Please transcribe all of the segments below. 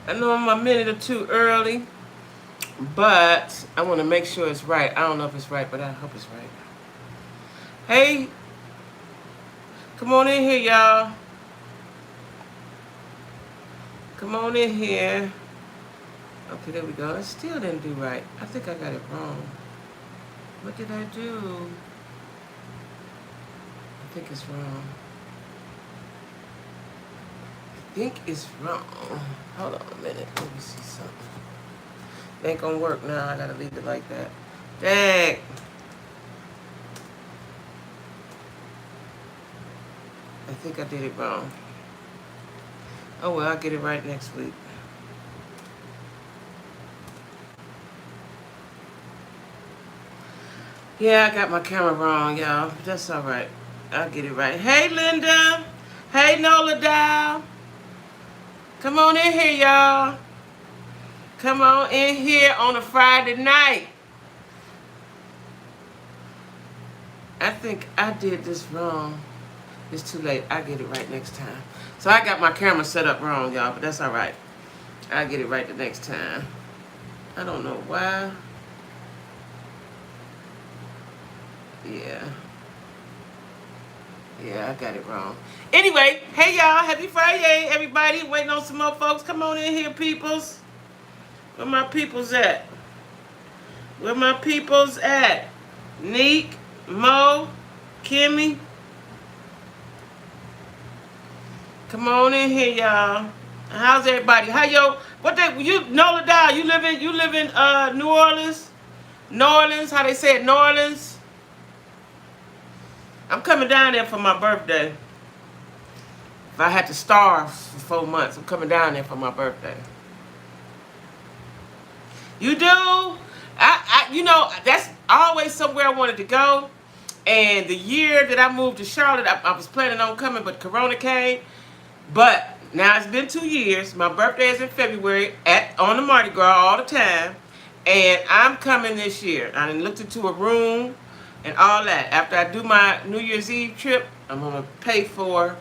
I know I'm a minute or two early, but I want to make sure it's right. I don't know if it's right, but I hope it's right. Hey, come on in here, y'all. Come on in here. Okay, there we go. I still didn't do right. I think I got it wrong. What did I do? I think it's wrong. I think it's wrong. Hold on a minute. Let me see something. It ain't gonna work now. I gotta leave it like that. Dang. I think I did it wrong. Oh well, I'll get it right next week. Yeah, I got my camera wrong, y'all. But that's all right. I'll get it right. Hey, Linda. Hey, Nola Dow. Come on in here, y'all. Come on in here on a Friday night. I think I did this wrong. It's too late. I'll get it right next time. So I got my camera set up wrong, y'all, but that's all right. I'll get it right the next time. I don't know why. Yeah. Yeah, I got it wrong. Anyway, hey y'all, happy Friday, everybody. Waiting on some more folks. Come on in here, peoples. Where my peoples at? Where my peoples at? Neek, Mo, Kimmy. Come on in here, y'all. How's everybody? How yo? What they you Nola Dow? You live in New Orleans? New Orleans? How they say it? New Orleans? I'm coming down there for my birthday. If I had to starve for 4 months, I'm coming down there for my birthday. You do? That's always somewhere I wanted to go. And the year that I moved to Charlotte, I was planning on coming, but Corona came. But now it's been 2 years. My birthday is in February on the Mardi Gras all the time. And I'm coming this year. I looked into a room and all that. After I do my New Year's Eve trip, I'm going to pay for,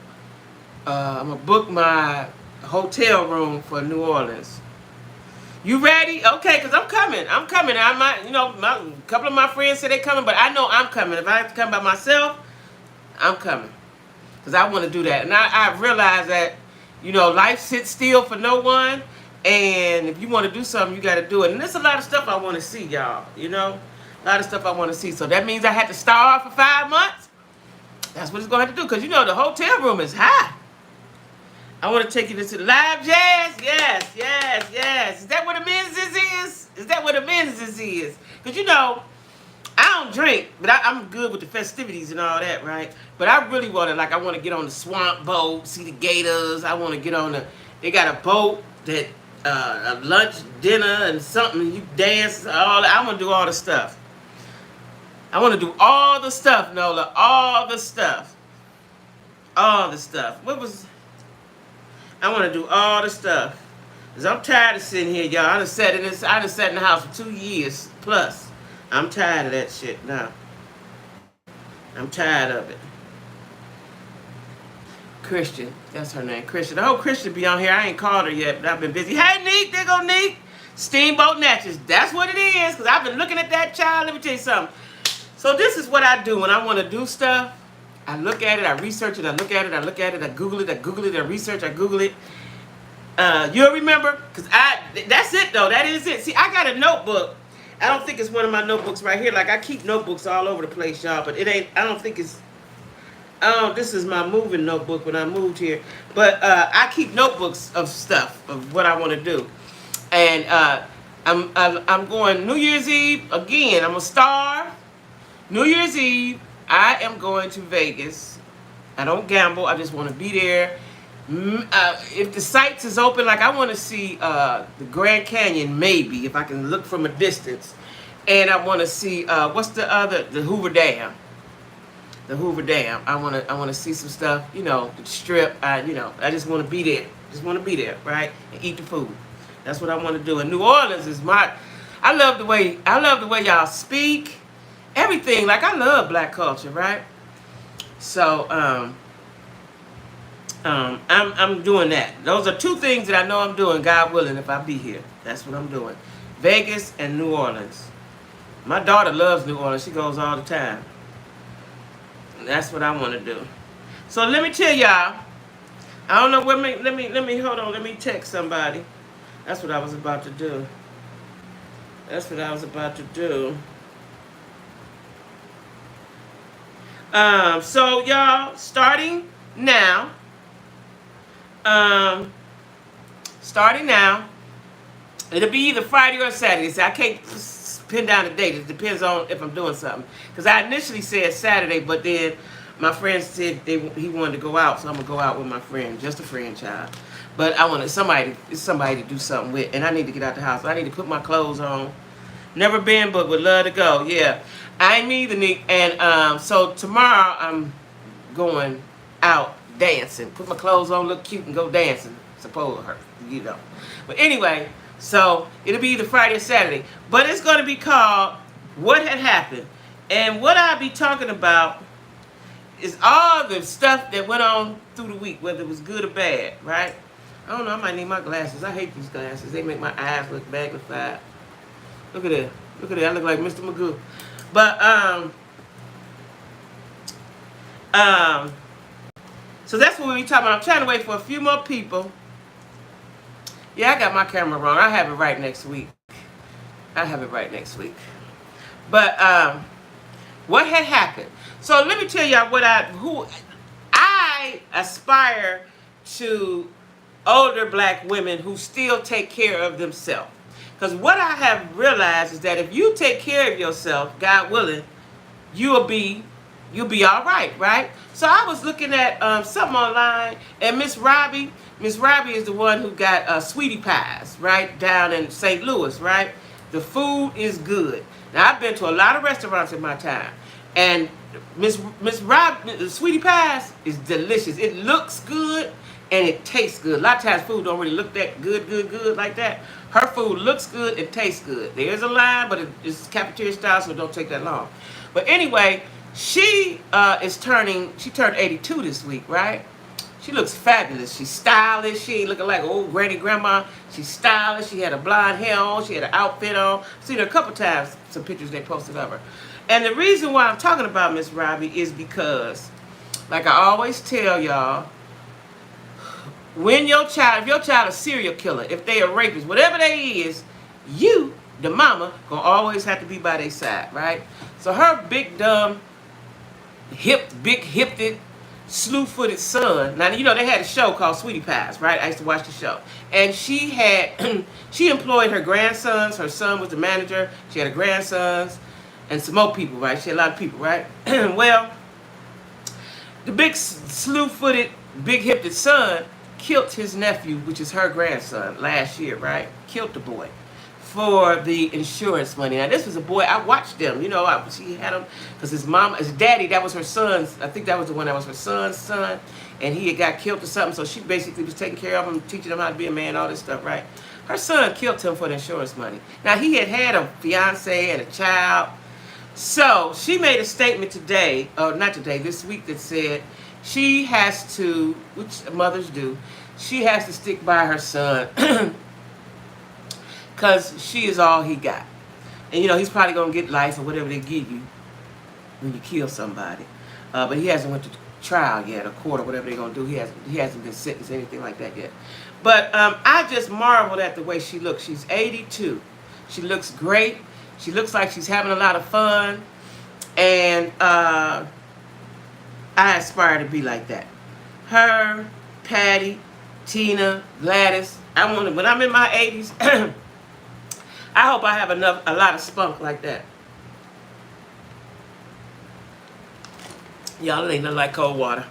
I'm going to book my hotel room for New Orleans. You ready? Okay, because I'm coming. I'm coming. I might, a couple of my friends said they're coming, but I know I'm coming. If I have to come by myself, I'm coming. Because I want to do that. And I realize that, life sits still for no one. And if you want to do something, you got to do it. And there's a lot of stuff I want to see, y'all. A lot of stuff I want to see. So that means I had to starve for 5 months. That's what it's going to have to do. Because, the hotel room is high. I want to take you to the live jazz. Yes, yes, yes. Is that what a men's is? Is that what a men's is? Because, I don't drink, but I'm good with the festivities and all that, right? But I really want to, I want to get on the swamp boat, see the gators. I want to get on they got a boat that, a lunch, dinner, and something. You dance, all that. I want to do all the stuff. I want to do all the stuff, Nola. All the stuff. All the stuff. I want to do all the stuff. Because I'm tired of sitting here, y'all. I done sat in the house for 2 years plus. I'm tired of that shit now. I'm tired of it. Christian. That's her name. Christian. I hope Christian be on here. I ain't called her yet, but I've been busy. Hey, Neek. There go Neek. Steamboat Natchez. That's what it is. Because I've been looking at that child. Let me tell you something. So this is what I do when I want to do stuff. I look at it. I research it. I look at it. I look at it. I Google it. I Google it. I research. I Google it. You'll remember? Because that's it, though. That is it. See, I got a notebook. I don't think it's one of my notebooks right here. I keep notebooks all over the place, y'all. But it ain't. I don't think it's. Oh, this is my moving notebook when I moved here. But I keep notebooks of stuff of what I want to do, and I'm going New Year's Eve again. I'm a star. New Year's Eve, I am going to Vegas. I don't gamble. I just want to be there. If the sites is open, I want to see the Grand Canyon, maybe if I can look from a distance, and I want to see the Hoover Dam. The Hoover Dam. I want to see some stuff. The Strip. I just want to be there. Just want to be there, right, and eat the food. That's what I want to do. And New Orleans is I love the way y'all speak. Everything. I love black culture, right? So I'm doing that. Those are two things that I know I'm doing, God willing, if I be here. That's what I'm doing. Vegas and New Orleans. My daughter loves New Orleans. She goes all the time. That's what I want to do. So let me tell y'all. I don't know where let me hold on. Let me text somebody. That's what I was about to do. That's what I was about to do. So y'all, starting now. Starting now. It'll be either Friday or Saturday. So I can't pin down the date. It depends on if I'm doing something. Because I initially said Saturday, but then my friend said he wanted to go out, so I'm gonna go out with my friend, just a friend, child. But I wanted somebody to do something with, and I need to get out the house. I need to put my clothes on. Never been, but would love to go. Yeah, I ain't either, Nick. And so tomorrow I'm going out dancing. Put my clothes on, look cute, and go dancing. Suppose her, you know. But anyway, so it'll be either Friday or Saturday. But it's going to be called What Had Happened. And what I'll be talking about is all the stuff that went on through the week, whether it was good or bad, right? I don't know, I might need my glasses. I hate these glasses. They make my eyes look magnified. Look at that. Look at that. I look like Mr. Magoo. But, so that's what we'll be talking about. I'm trying to wait for a few more people. Yeah, I got my camera wrong. I'll have it right next week. I'll have it right next week. But, what had happened? So let me tell y'all who I aspire to older black women who still take care of themselves. Because what I have realized is that if you take care of yourself, God willing, you'll be all right, right? So I was looking at something online, and Miss Robbie is the one who got Sweetie Pies, right, down in St. Louis, right? The food is good. Now, I've been to a lot of restaurants in my time, and Miss Robbie, Sweetie Pies is delicious. It looks good, and it tastes good. A lot of times food don't really look that good like that. Her food looks good and tastes good. There's a line, but it's cafeteria style, so it don't take that long. But anyway, she turned 82 this week, right? She looks fabulous. She's stylish. She ain't looking like old granny grandma. She's stylish. She had a blonde hair on. She had an outfit on. I've seen her a couple times, some pictures they posted of her. And the reason why I'm talking about Miss Robbie is because, like I always tell y'all, if your child a serial killer, if they a rapist, whatever they is, you, the mama, gonna always have to be by their side, right? So her big dumb, big hipped, slew-footed son. Now you know they had a show called Sweetie Pies, right? I used to watch the show, and she employed her grandsons. Her son was the manager. She had her grandsons and some more people, right? She had a lot of people, right? Well, the big slew-footed, big hipped son killed his nephew, which is her grandson, last year, right? Killed the boy for the insurance money. Now, this was a boy, I watched them, you know, she had him, because his daddy, that was her son's, I think that was the one that was her son's son, and he had got killed or something, so she basically was taking care of him, teaching him how to be a man, all this stuff, right? Her son killed him for the insurance money. Now, he had a fiance and a child, so she made a statement today, or not today, this week, that said she has to, which mothers do, she has to stick by her son because she is all he got. And, you know, he's probably going to get life or whatever they give you when you kill somebody. But he hasn't went to trial yet, or court, or whatever they're going to do. He hasn't been sentenced, anything like that yet. But I just marveled at the way she looks. She's 82. She looks great. She looks like she's having a lot of fun. And I aspire to be like that. Her, Patty, Tina, Gladys. When I'm in my 80s, I hope I have a lot of spunk like that. Y'all, it ain't nothing like cold water.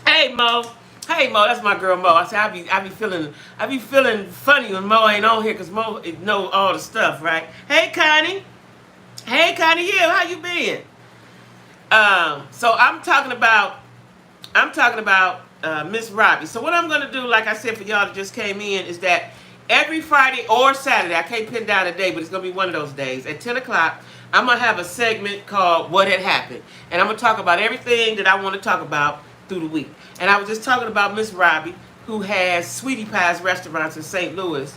Hey Mo, that's my girl Mo. I say I be feeling funny when Mo ain't on here, because Mo know all the stuff, right? Hey Connie, yeah, how you been? So I'm talking about Miss Robbie. So what I'm going to do, like I said for y'all that just came in, is that every Friday or Saturday, I can't pin down a day, but it's going to be one of those days, at 10 o'clock, I'm going to have a segment called What Had Happened. And I'm going to talk about everything that I want to talk about through the week. And I was just talking about Miss Robbie, who has Sweetie Pie's restaurants in St. Louis.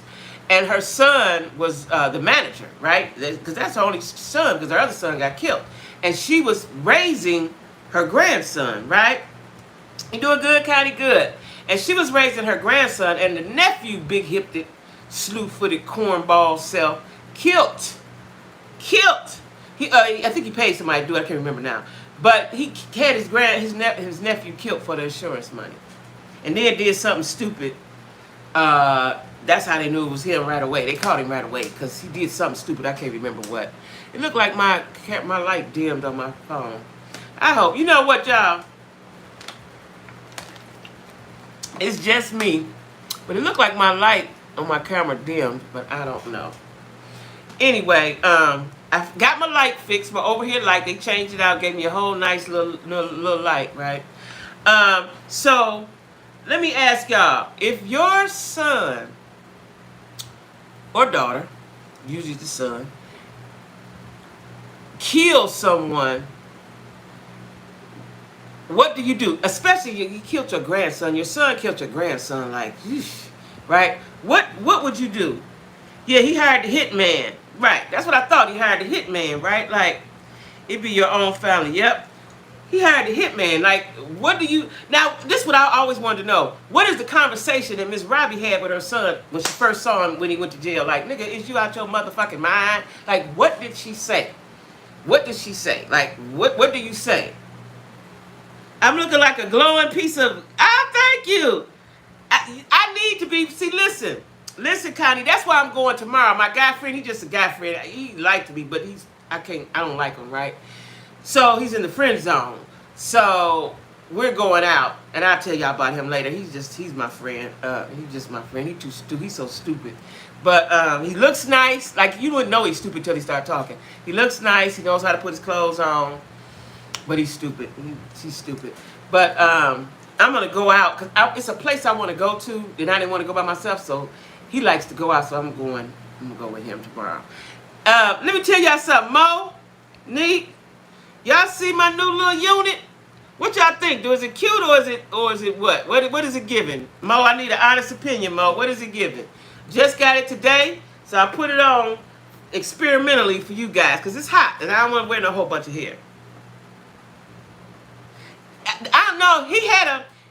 And her son was the manager, right? Because that's her only son, because her other son got killed. And she was raising her grandson, right? You doing good, Connie? Good. And she was raising her grandson, and the nephew, big-hipped, slew-footed, cornball self, killed. I think he paid somebody to do it. I can't remember now. But he had his nephew killed for the insurance money. And then did something stupid. That's how they knew it was him right away. They caught him right away because he did something stupid. I can't remember what. It looked like my light dimmed on my phone. I hope. You know what, y'all? It's just me. But it looked like my light on my camera dimmed, but I don't know. Anyway, I got my light fixed, my overhead light. They changed it out, gave me a whole nice little light, right? So, let me ask y'all. If your son or daughter, usually the son, kills someone, what do you do? Especially you killed your grandson. Your son killed your grandson, like, right? What would you do? Yeah, he hired the hitman. Right, that's what I thought. He hired the hitman, right? Like, it'd be your own family. Yep. He hired the hitman. Like, what do you... Now, this is what I always wanted to know. What is the conversation that Miss Robbie had with her son when she first saw him when he went to jail? Like, nigga, is you out your motherfucking mind? Like, what did she say? What did she say? Like, what do you say? I'm looking like a glowing piece of... thank you. I need to be... See, listen, Connie, that's why I'm going tomorrow. My guy friend, he's just a guy friend. He liked me, but I don't like him, right? So he's in the friend zone. So we're going out, and I'll tell y'all about him later. He's my friend. He's just my friend. He's so stupid. But he looks nice. Like, you wouldn't know he's stupid till he start talking. He looks nice. He knows how to put his clothes on. But he's stupid. He's stupid. But I'm going to go out, because it's a place I want to go to, and I didn't want to go by myself, so he likes to go out, so I'm going to go with him tomorrow. Let me tell y'all something. Mo, Neat, y'all see my new little unit? What y'all think? Is it cute or is it what? What is it giving? Mo, I need an honest opinion, Mo. What is it giving? Just got it today, so I put it on experimentally for you guys, because it's hot, and I don't want to wear no whole bunch of hair. I don't know.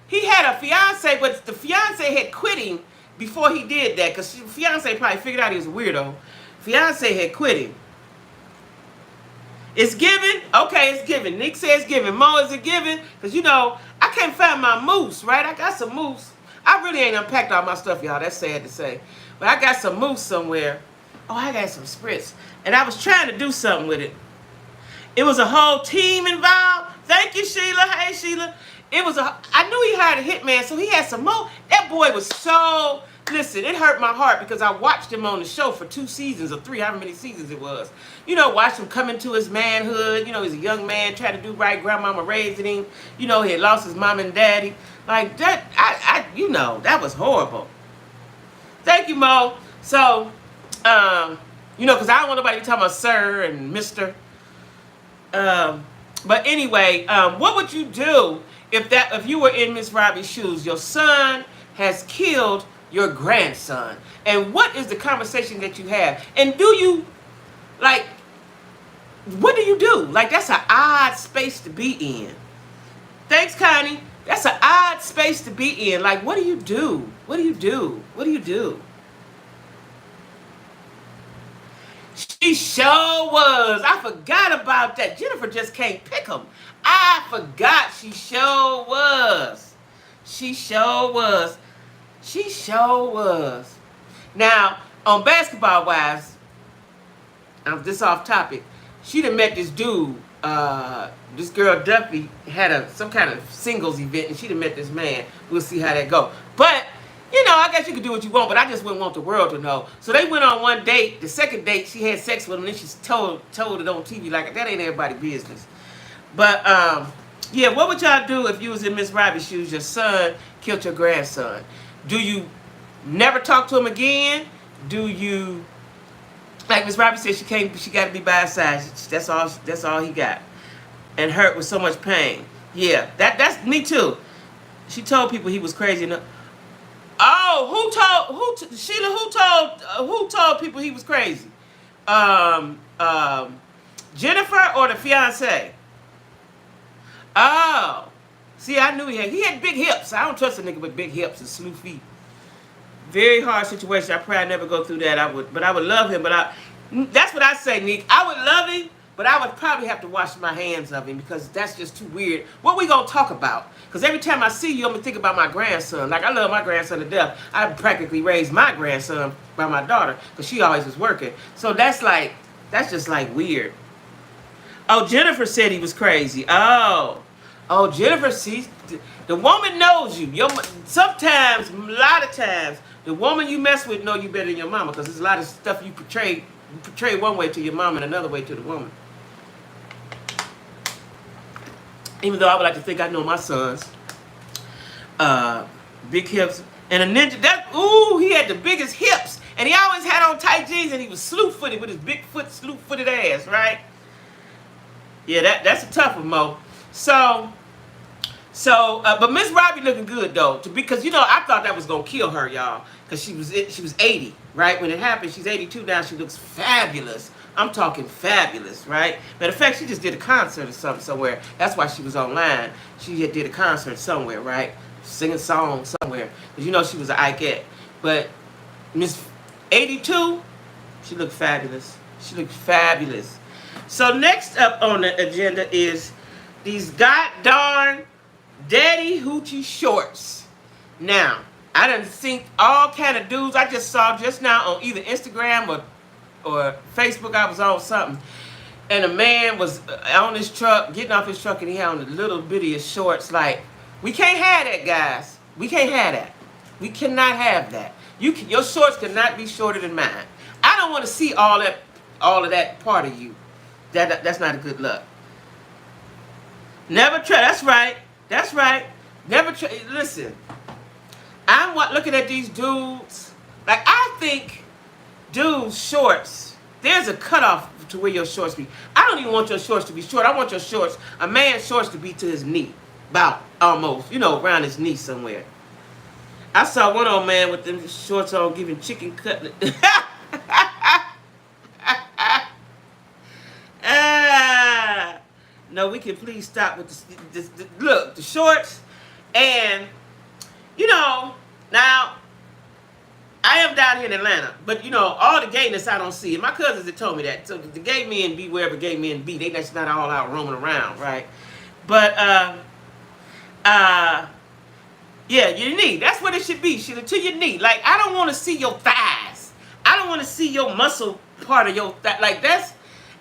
He had a fiance, but the fiance had quit him before he did that, because fiance probably figured out he was a weirdo. Fiance had quit him. It's giving? Okay, it's giving. Nick says giving. Mo, is it giving? Because, you know, I can't find my mousse, right? I got some mousse. I really ain't unpacked all my stuff, y'all. That's sad to say. But I got some mousse somewhere. Oh, I got some spritz. And I was trying to do something with it. It was a whole team involved. Thank you, Sheila. Hey, Sheila. I knew he hired a hitman, so he had some more. That boy was so... Listen, it hurt my heart because I watched him on the show for 2 seasons or 3, however many seasons it was. You know, watched him come into his manhood. You know, he's a young man trying to do right. Grandmama raising him. You know, he had lost his mom and daddy. Like, that, you know, that was horrible. Thank you, Mo. So, you know, because I don't want nobody to be talking about sir and mister. But anyway, what would you do if you were in Miss Robbie's shoes? Your son has killed your grandson. And what is the conversation that you have? And do you, like, what do you do? Like, that's an odd space to be in. Thanks, Connie. That's an odd space to be in. Like, what do you do? What do you do? What do you do? She sure was. I forgot about that. Jennifer just can't pick them. I forgot. She sure was. She sure was. She sure was. Now, on Basketball Wives, this off topic, she done met this dude. This girl Duffy had some kind of singles event, and she done met this man. We'll see how that go. But, you know, I guess you can do what you want, but I just wouldn't want the world to know. So they went on one date. The second date, she had sex with him, and then she told it on TV. Like, that ain't everybody's business. But, yeah, what would y'all do if you was in Miss Robbie's shoes? Your son killed your grandson. Do you never talk to him again? Do you, like Miss Robbie said, she got to be by his side. That's all he got. And hurt with so much pain. Yeah, that's me too. She told people he was crazy enough. Oh, Sheila? Who told people he was crazy? Um, um, Jennifer or the fiance? Oh, see, I knew he had big hips. I don't trust a nigga with big hips and slew feet. Very hard situation. I pray I never go through that. But I would love him. That's what I say, Nick. I would love him, but I would probably have to wash my hands of him because that's just too weird. What we gonna talk about? Because every time I see you, I'm gonna think about my grandson. Like I love my grandson to death. I practically raised my grandson by my daughter because she always was working. So that's just like weird. Oh, Jennifer said he was crazy. Oh, Jennifer, see, the woman knows you. Sometimes, a lot of times, the woman you mess with know you better than your mama because there's a lot of stuff you portray one way to your mama and another way to the woman. Even though I would like to think I know my sons. Big hips. And a ninja, he had the biggest hips. And he always had on tight jeans and he was slew-footed with his big slew-footed ass, right? Yeah, that's a tough one, Mo. But Miss Robbie looking good though, because I thought that was gonna kill her, y'all, because she was 80, right? When it happened, she's 82 now. She looks fabulous. I'm talking fabulous, right? Matter of fact, she just did a concert or something somewhere. That's why she was online. She did a concert somewhere, right? Singing songs somewhere, because she was an Ikeette. But Miss 82, she looked fabulous. She looked fabulous. So next up on the agenda is these goddamn daddy hoochie shorts. Now, I done seen all kind of dudes. I just saw just now on either Instagram or Facebook. I was on something, and a man was on his truck, getting off his truck, and he had on the little bitty shorts. Like, we can't have that, guys. We can't have that. We cannot have that. Your shorts cannot be shorter than mine. I don't want to see all of that part of you. That's not a good look. Never try. That's right. That's right. Never try. Listen, I'm looking at these dudes. Like, I think dudes' shorts, there's a cutoff to where your shorts be. I don't even want your shorts to be short. I want your shorts, a man's shorts, to be to his knee. About almost, around his knee somewhere. I saw one old man with them shorts on giving chicken cutlet. No, we can please stop with the shorts. And, now, I am down here in Atlanta, but, all the gayness I don't see. And my cousins had told me that. So the gay men be wherever gay men be. They just not all out roaming around, right? But, yeah, your knee. That's what it should be. To your knee. Like, I don't want to see your thighs. I don't want to see your muscle part of your thigh. Like, that's...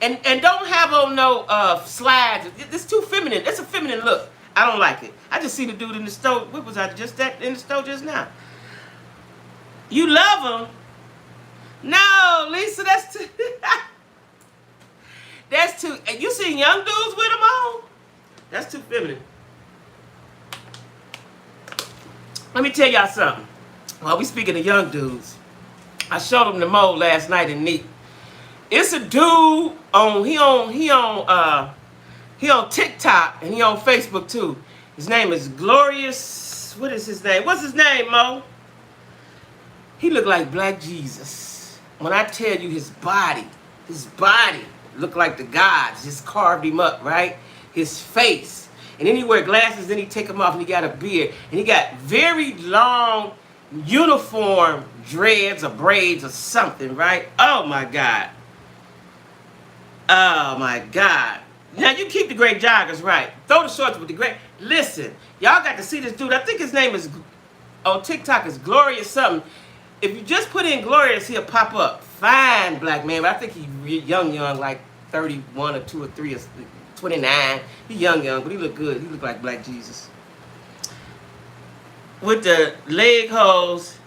And don't have on no slides. It's too feminine. It's a feminine look. I don't like it. I just seen the dude in the store. What was I just in the store just now? You love him? No, Lisa, that's too... that's too... You seen young dudes with them on? That's too feminine. Let me tell y'all something. While we speaking of young dudes, I showed him the Mo last night in Neat. It's a dude he on TikTok and he on Facebook too. His name is Glorious. What is his name? What's his name, Mo? He look like Black Jesus. When I tell you his body looked like the gods just carved him up, right? His face. And then he wear glasses, then he take them off and he got a beard. And he got very long uniform dreads or braids or something, right? Oh my God. Oh my God. Now you keep the gray joggers, right? Throw the shorts with the gray. Listen, y'all got to see this dude. I think his name is, on TikTok, is Glorious something. If you just put in Glorious, he'll pop up. Fine black man, but I think he's young, like 31 or 2 or 3 or 29. He young, but he look good. He look like Black Jesus. With the leg holes.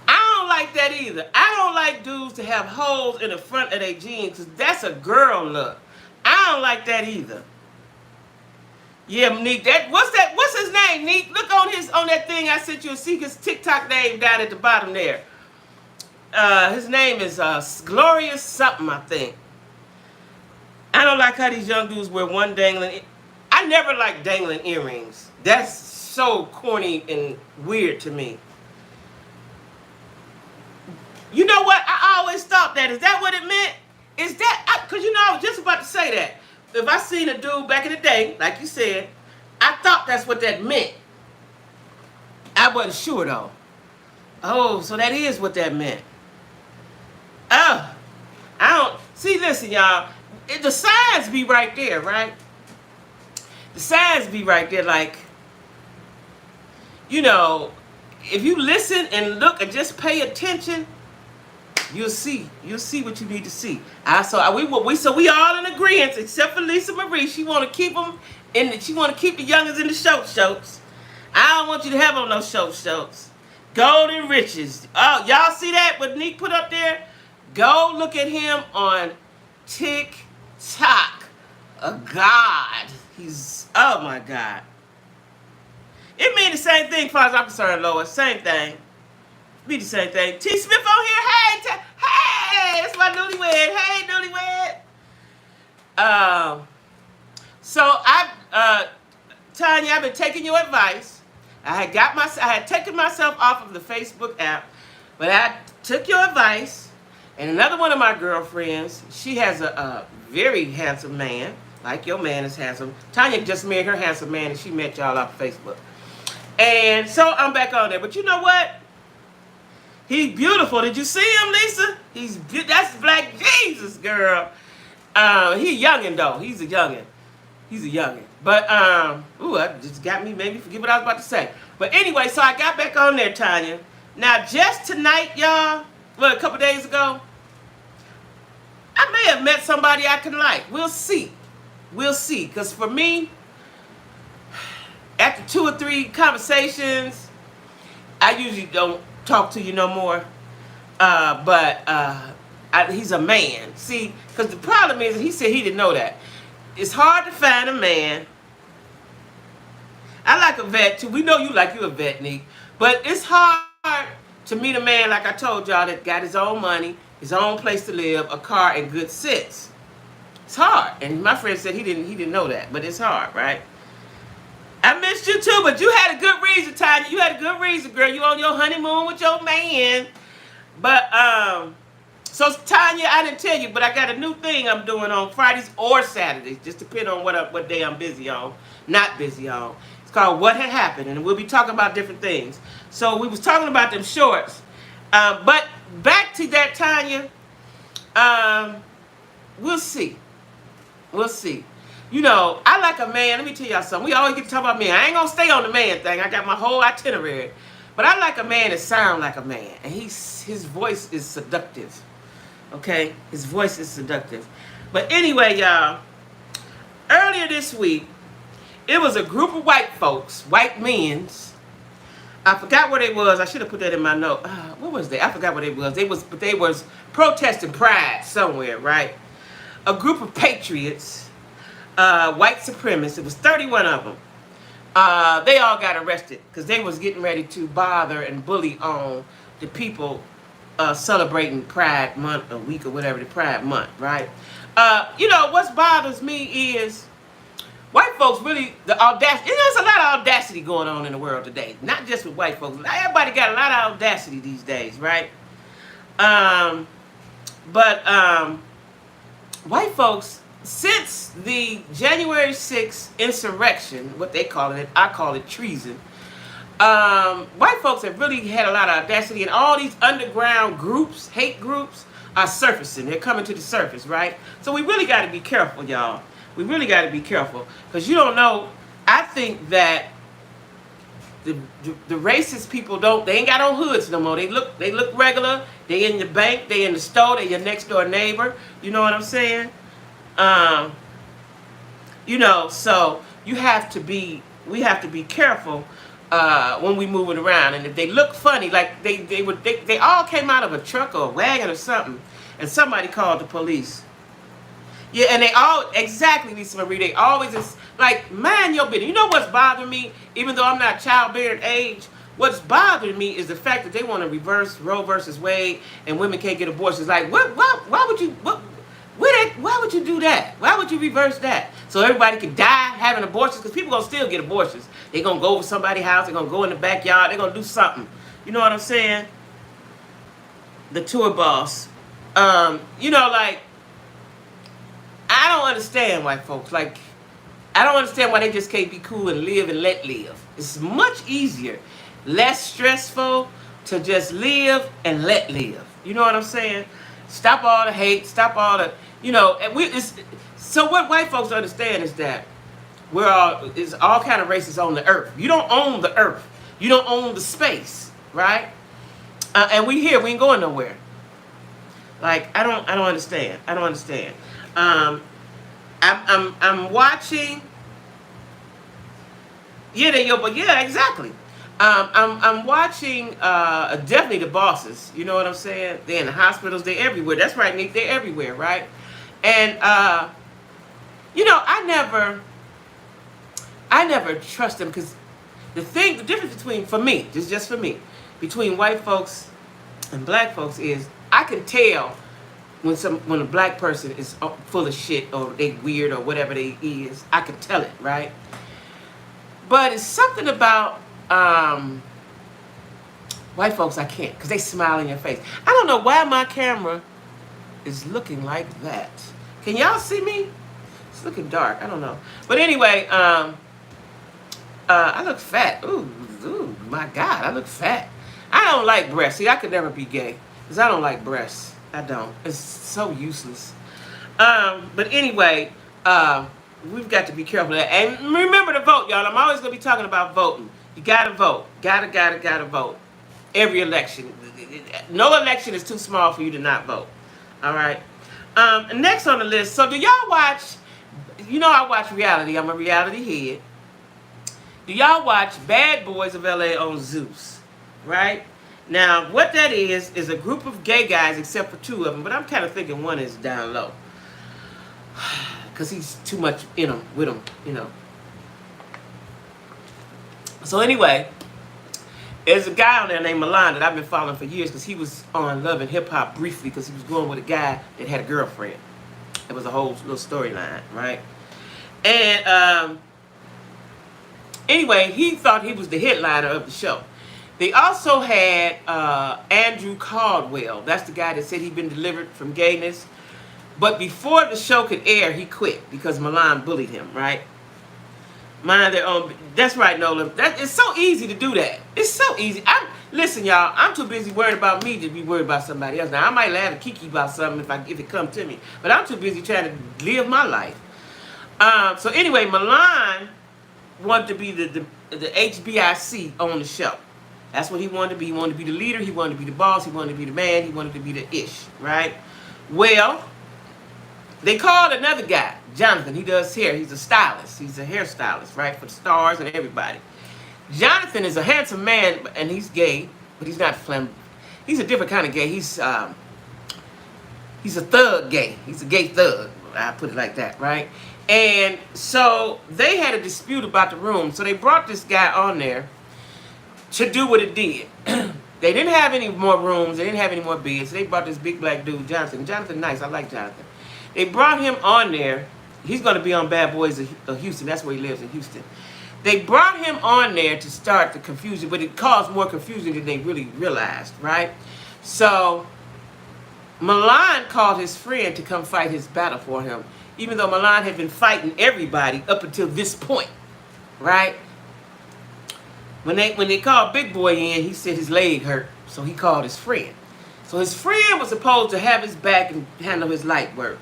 I don't like that either. I don't like dudes to have holes in the front of their jeans because that's a girl look. I don't like that either. Yeah, Neek, what's his name, Neek? Look on that thing I sent you and see his TikTok name down at the bottom there. His name is Glorious something, I think. I don't like how these young dudes wear one dangling. I never liked dangling earrings. That's so corny and weird to me. You know what? I always thought that. Is that what it meant? Is that, because I was just about to say that. If I seen a dude back in the day, like you said, I thought that's what that meant. I wasn't sure though. Oh, so that is what that meant. Oh, I don't, see, listen, y'all. The signs be right there, right? The signs be right there, like, if you listen and look and just pay attention, you'll see what you need to see. So we all in agreement, except for Lisa Marie. She want to keep them she want to keep the youngers in the shoats. I don't want you to have on those shoats. Golden riches. Oh, y'all see that? What Nick put up there? Go look at him on TikTok. A god. Oh my God. It means the same thing as far as I'm concerned, Lois. Same thing. Be the same thing. T. Smith on here. Hey, that's my newlywed. Hey, newlywed. So Tanya, I've been taking your advice. I had taken myself off of the Facebook app, but I took your advice. And another one of my girlfriends, she has a very handsome man, like your man is handsome. Tanya just married her handsome man, and she met y'all off Facebook. And so I'm back on there. But you know what? He's beautiful. Did you see him, Lisa? That's Black Jesus, girl. He youngin' though. He's a youngin'. But that just made me forget what I was about to say. But anyway, so I got back on there, Tanya. Now, just tonight, y'all, a couple days ago, I may have met somebody I can like. We'll see. Because for me, after 2 or 3 conversations, I usually don't talk to you no more. But he's a man. See, because the problem is, he said he didn't know that. It's hard to find a man. I like a vet too. We know you a vet, Nick. But it's hard to meet a man, like I told y'all, that got his own money, his own place to live, a car, and good sense. It's hard. And my friend said he didn't know that, but it's hard, right? I missed you too, but you had a good reason, Tanya. You had a good reason, girl. You on your honeymoon with your man. But so Tanya, I didn't tell you, but I got a new thing I'm doing on Fridays or Saturdays, just depending on what day I'm busy on, not busy on. It's called What Had Happened, and we'll be talking about different things. So we was talking about them shorts, but back to that, Tanya. We'll see. I like a man. Let me tell y'all something. We always get to talk about men. I ain't gonna stay on the man thing. I got my whole itinerary, but I like a man that sound like a man, and his voice is seductive. Okay, his voice is seductive. But anyway, y'all, earlier this week, it was a group of white folks, white men's. I forgot where they was. I should have put that in my note. What was they? I forgot where they was. They was protesting pride somewhere, right? A group of patriots, white supremacists. It was 31 of them. They all got arrested because they was getting ready to bother and bully on the people celebrating Pride Month, a week or whatever, the Pride Month, right? What bothers me is white folks really, the audacity. There's a lot of audacity going on in the world today. Not just with white folks. Everybody got a lot of audacity these days, right? White folks, since the January 6th insurrection, what they call it, I call it treason. White folks have really had a lot of audacity, and all these underground groups, hate groups, are surfacing. They're coming to the surface, right? So we really got to be careful, y'all. We really got to be careful, because you don't know. I think that the racist people they ain't got on hoods no more. They look regular. They in your bank. They in the store. They your next door neighbor. You know what I'm saying? So we have to be careful when we moving around. And if they look funny, like they all came out of a truck or a wagon or something, and somebody called the police. Yeah, and they all, exactly, Lisa Marie, they always is like, mind your business. You know what's bothering me? Even though I'm not childbearing age, what's bothering me is the fact that they want to reverse Roe versus Wade and women can't get abortions. Like, why would you do that? Why would you reverse that? so everybody can die having abortions, because people gonna still get abortions. They're gonna go over somebody's house, they're gonna go in the backyard, they're gonna do something. You know what I'm saying? The tour boss. You know, like, I don't understand white folks. Like, I don't understand why they just can't be cool and live and let live. It's much easier, less stressful to just live and let live. You know what I'm saying? Stop all the hate, stop all the, you know, and so what white folks understand is that it's all kind of races on the earth. You don't own the earth. You don't own the space, right? And we here, we ain't going nowhere. Like, I don't understand. I don't understand. I'm watching. Yeah, but yeah, exactly. I'm watching definitely the bosses. You know what I'm saying? They're in the hospitals. They're everywhere. That's right, Nick. They're everywhere, right? And you know, I never trust them, because the difference between, for me, just for me, between white folks and black folks is I can tell when a black person is full of shit, or they weird, or whatever they is. I can tell it, right? But it's something about white folks I can't, because they smile in your face. I don't know why my camera is looking like that. Can y'all see me? It's looking dark. I don't know. But anyway, I look fat. Ooh, my God, I look fat. I don't like breasts. See, I could never be gay, because I don't like breasts. I don't. It's so useless. But anyway, we've got to be careful of that. And remember to vote, y'all. I'm always going to be talking about voting. You got to vote. Gotta vote. Every election. No election is too small for you to not vote. All right. Next on the list. So do y'all watch, you know I watch reality. I'm a reality head. Do y'all watch Bad Boys of LA on Zeus? Right? Now, what that is a group of gay guys, except for two of them. But I'm kind of thinking one is down low, because he's too much in them, with them, you know. So anyway, there's a guy on there named Milan that I've been following for years, because he was on Love and Hip Hop briefly, because he was going with a guy that had a girlfriend. It was a whole little storyline, right? And anyway, he thought he was the headliner of the show. They also had Andrew Caldwell. That's the guy that said he'd been delivered from gayness. But before the show could air, he quit because Milan bullied him, right? Mind their own. That's right, Nolan. It's so easy to do that. It's so easy. Listen, y'all, I'm too busy worried about me to be worried about somebody else. Now, I might laugh at Kiki about something if it comes to me. But I'm too busy trying to live my life. So anyway, Milan wanted to be the HBIC on the show. That's what he wanted to be. He wanted to be the leader. He wanted to be the boss. He wanted to be the man. He wanted to be the ish, right? Well, they called another guy, Jonathan. He does hair. He's a stylist. He's a hairstylist, right, for the stars and everybody. Jonathan is a handsome man, and he's gay, but he's not flamboyant. He's a different kind of gay. He's a thug gay. He's a gay thug. I put it like that, right? And so they had a dispute about the room. So they brought this guy on there to do what it did. They didn't have any more rooms. They didn't have any more beds. So they brought this big black dude, Jonathan. Jonathan, nice. I like Jonathan. They brought him on there. He's going to be on Bad Boys of Houston. That's where he lives, in Houston. They brought him on there to start the confusion, but it caused more confusion than they really realized, right? So Milan called his friend to come fight his battle for him, even though Milan had been fighting everybody up until this point, right? When they called Big Boy in, he said his leg hurt, so he called his friend. So his friend was supposed to have his back and handle his light work.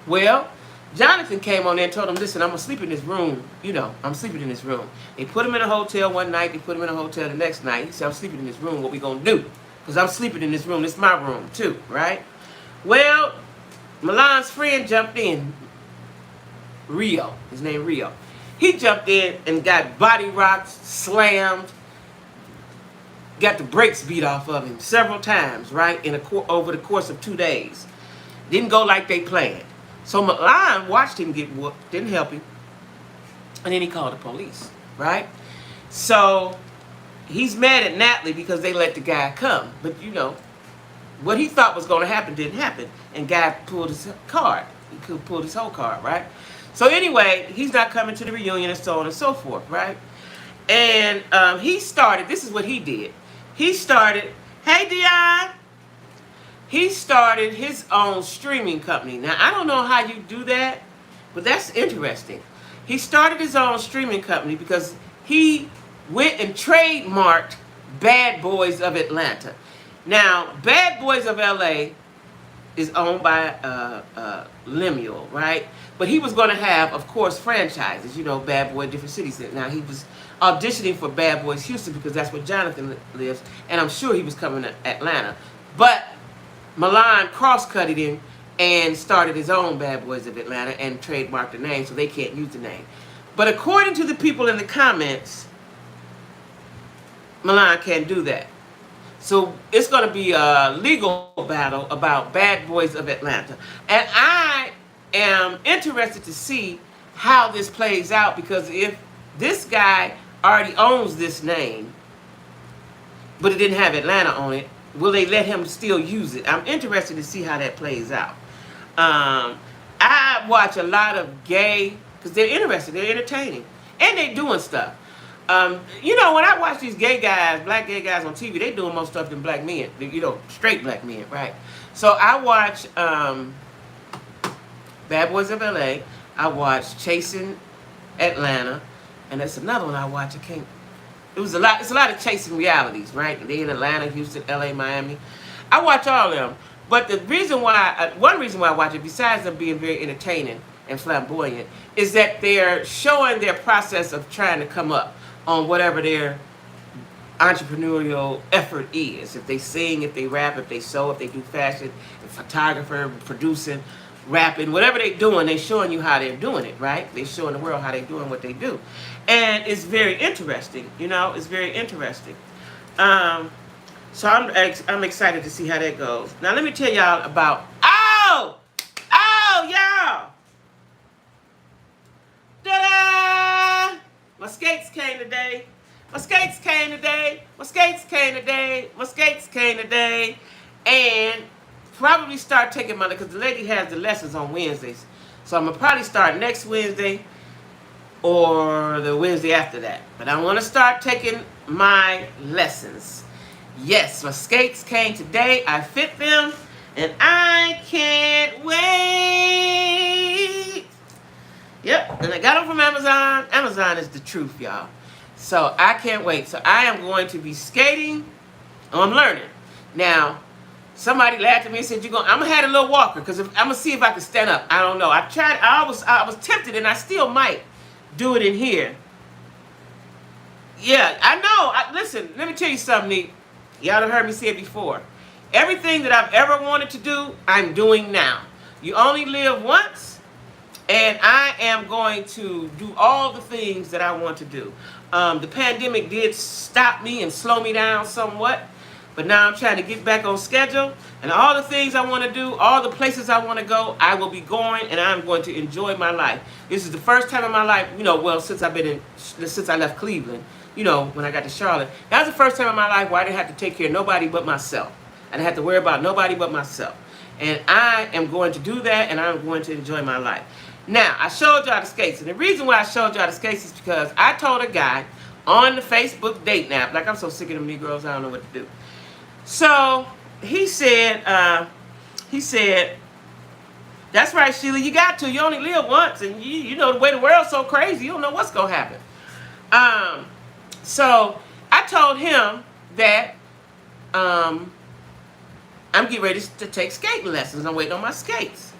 Well, Jonathan came on there and told him, listen, I'm going to sleep in this room. You know, I'm sleeping in this room. They put him in a hotel one night. They put him in a hotel the next night. He said, I'm sleeping in this room. What we going to do? Because I'm sleeping in this room. This is my room, too, right? Well, Milan's friend jumped in. Rio. His name Rio. He jumped in and got body rocked, slammed, got the brakes beat off of him several times, right, over the course of 2 days. Didn't go like they planned. So Milan watched him get whooped, didn't help him, and then he called the police, right? So he's mad at Natalie because they let the guy come. But, you know, what he thought was going to happen didn't happen, and guy pulled his card. He pulled his whole card, right? So anyway, he's not coming to the reunion and so on and so forth, right? And he started, this is what he did. He started, hey Dion, he started his own streaming company. Now, I don't know how you do that, but that's interesting. He started his own streaming company because he went and trademarked Bad Boys of Atlanta. Now, Bad Boys of LA is owned by Lemuel, right? But he was going to have, of course, franchises, you know, Bad Boy, different cities. Now, he was auditioning for Bad Boys Houston because that's where Jonathan lives, and I'm sure he was coming to Atlanta. But Milan cross-cutted him and started his own Bad Boys of Atlanta and trademarked the name, so they can't use the name. But according to the people in the comments, Milan can't do that. So it's going to be a legal battle about Bad Boys of Atlanta. And I am interested to see how this plays out, because if this guy already owns this name, but it didn't have Atlanta on it, will they let him still use it? I'm interested to see how that plays out. I watch a lot of gay, because they're interested, they're entertaining, and they're doing stuff. You know, when I watch these gay guys, black gay guys on TV, they doing more stuff than black men, you know, straight black men, right? So I watch Bad Boys of LA, I watch Chasing Atlanta, and that's another one I watch. I can't, it's a lot of chasing realities, right? They in Atlanta, Houston, LA, Miami. I watch all of them. But the reason why, one reason why I watch it, besides them being very entertaining and flamboyant, is that they're showing their process of trying to come up on whatever their entrepreneurial effort is. If they sing, if they rap, if they sew, if they do fashion, if photographer, producing, rapping, whatever they're doing, they're showing you how they're doing it, right? They're showing the world how they're doing what they do. And it's very interesting, you know, it's very interesting. So I'm excited to see how that goes. Now let me tell y'all about, y'all. Ta-da! My skates came today. My skates came today. My skates came today. My skates came today. And probably start taking my, because the lady has the lessons on Wednesdays. So I'm going to probably start next Wednesday or the Wednesday after that. But I want to start taking my lessons. Yes, my skates came today. I fit them. And I can't wait. Yep, and I got them from Amazon. Amazon is the truth, y'all. So I can't wait. So I am going to be skating. Oh, I'm learning. Now, somebody laughed at me and said, I'm going to have a little walker because I'm going to see if I can stand up. I don't know. I tried. I was tempted, and I still might do it in here. Yeah, I know. Listen, let me tell you something, Neat. Y'all have heard me say it before. Everything that I've ever wanted to do, I'm doing now. You only live once, and I am going to do all the things that I want to do. The pandemic did stop me and slow me down somewhat, but now I'm trying to get back on schedule, and all the things I want to do, all the places I want to go, I will be going, and I'm going to enjoy my life. This is the first time in my life, you know, well, since I left Cleveland, you know, when I got to Charlotte. That was the first time in my life where I didn't have to take care of nobody but myself. I didn't have to worry about nobody but myself. And I am going to do that, and I'm going to enjoy my life. Now, I showed y'all the skates, and the reason why I showed y'all the skates is because I told a guy on the Facebook date app, like I'm so sick of them Negroes, I don't know what to do. So, he said, that's right, Sheila, you got to. You only live once, and you know the way the world's so crazy, you don't know what's going to happen. So, I told him that I'm getting ready to take skating lessons. I'm waiting on my skates.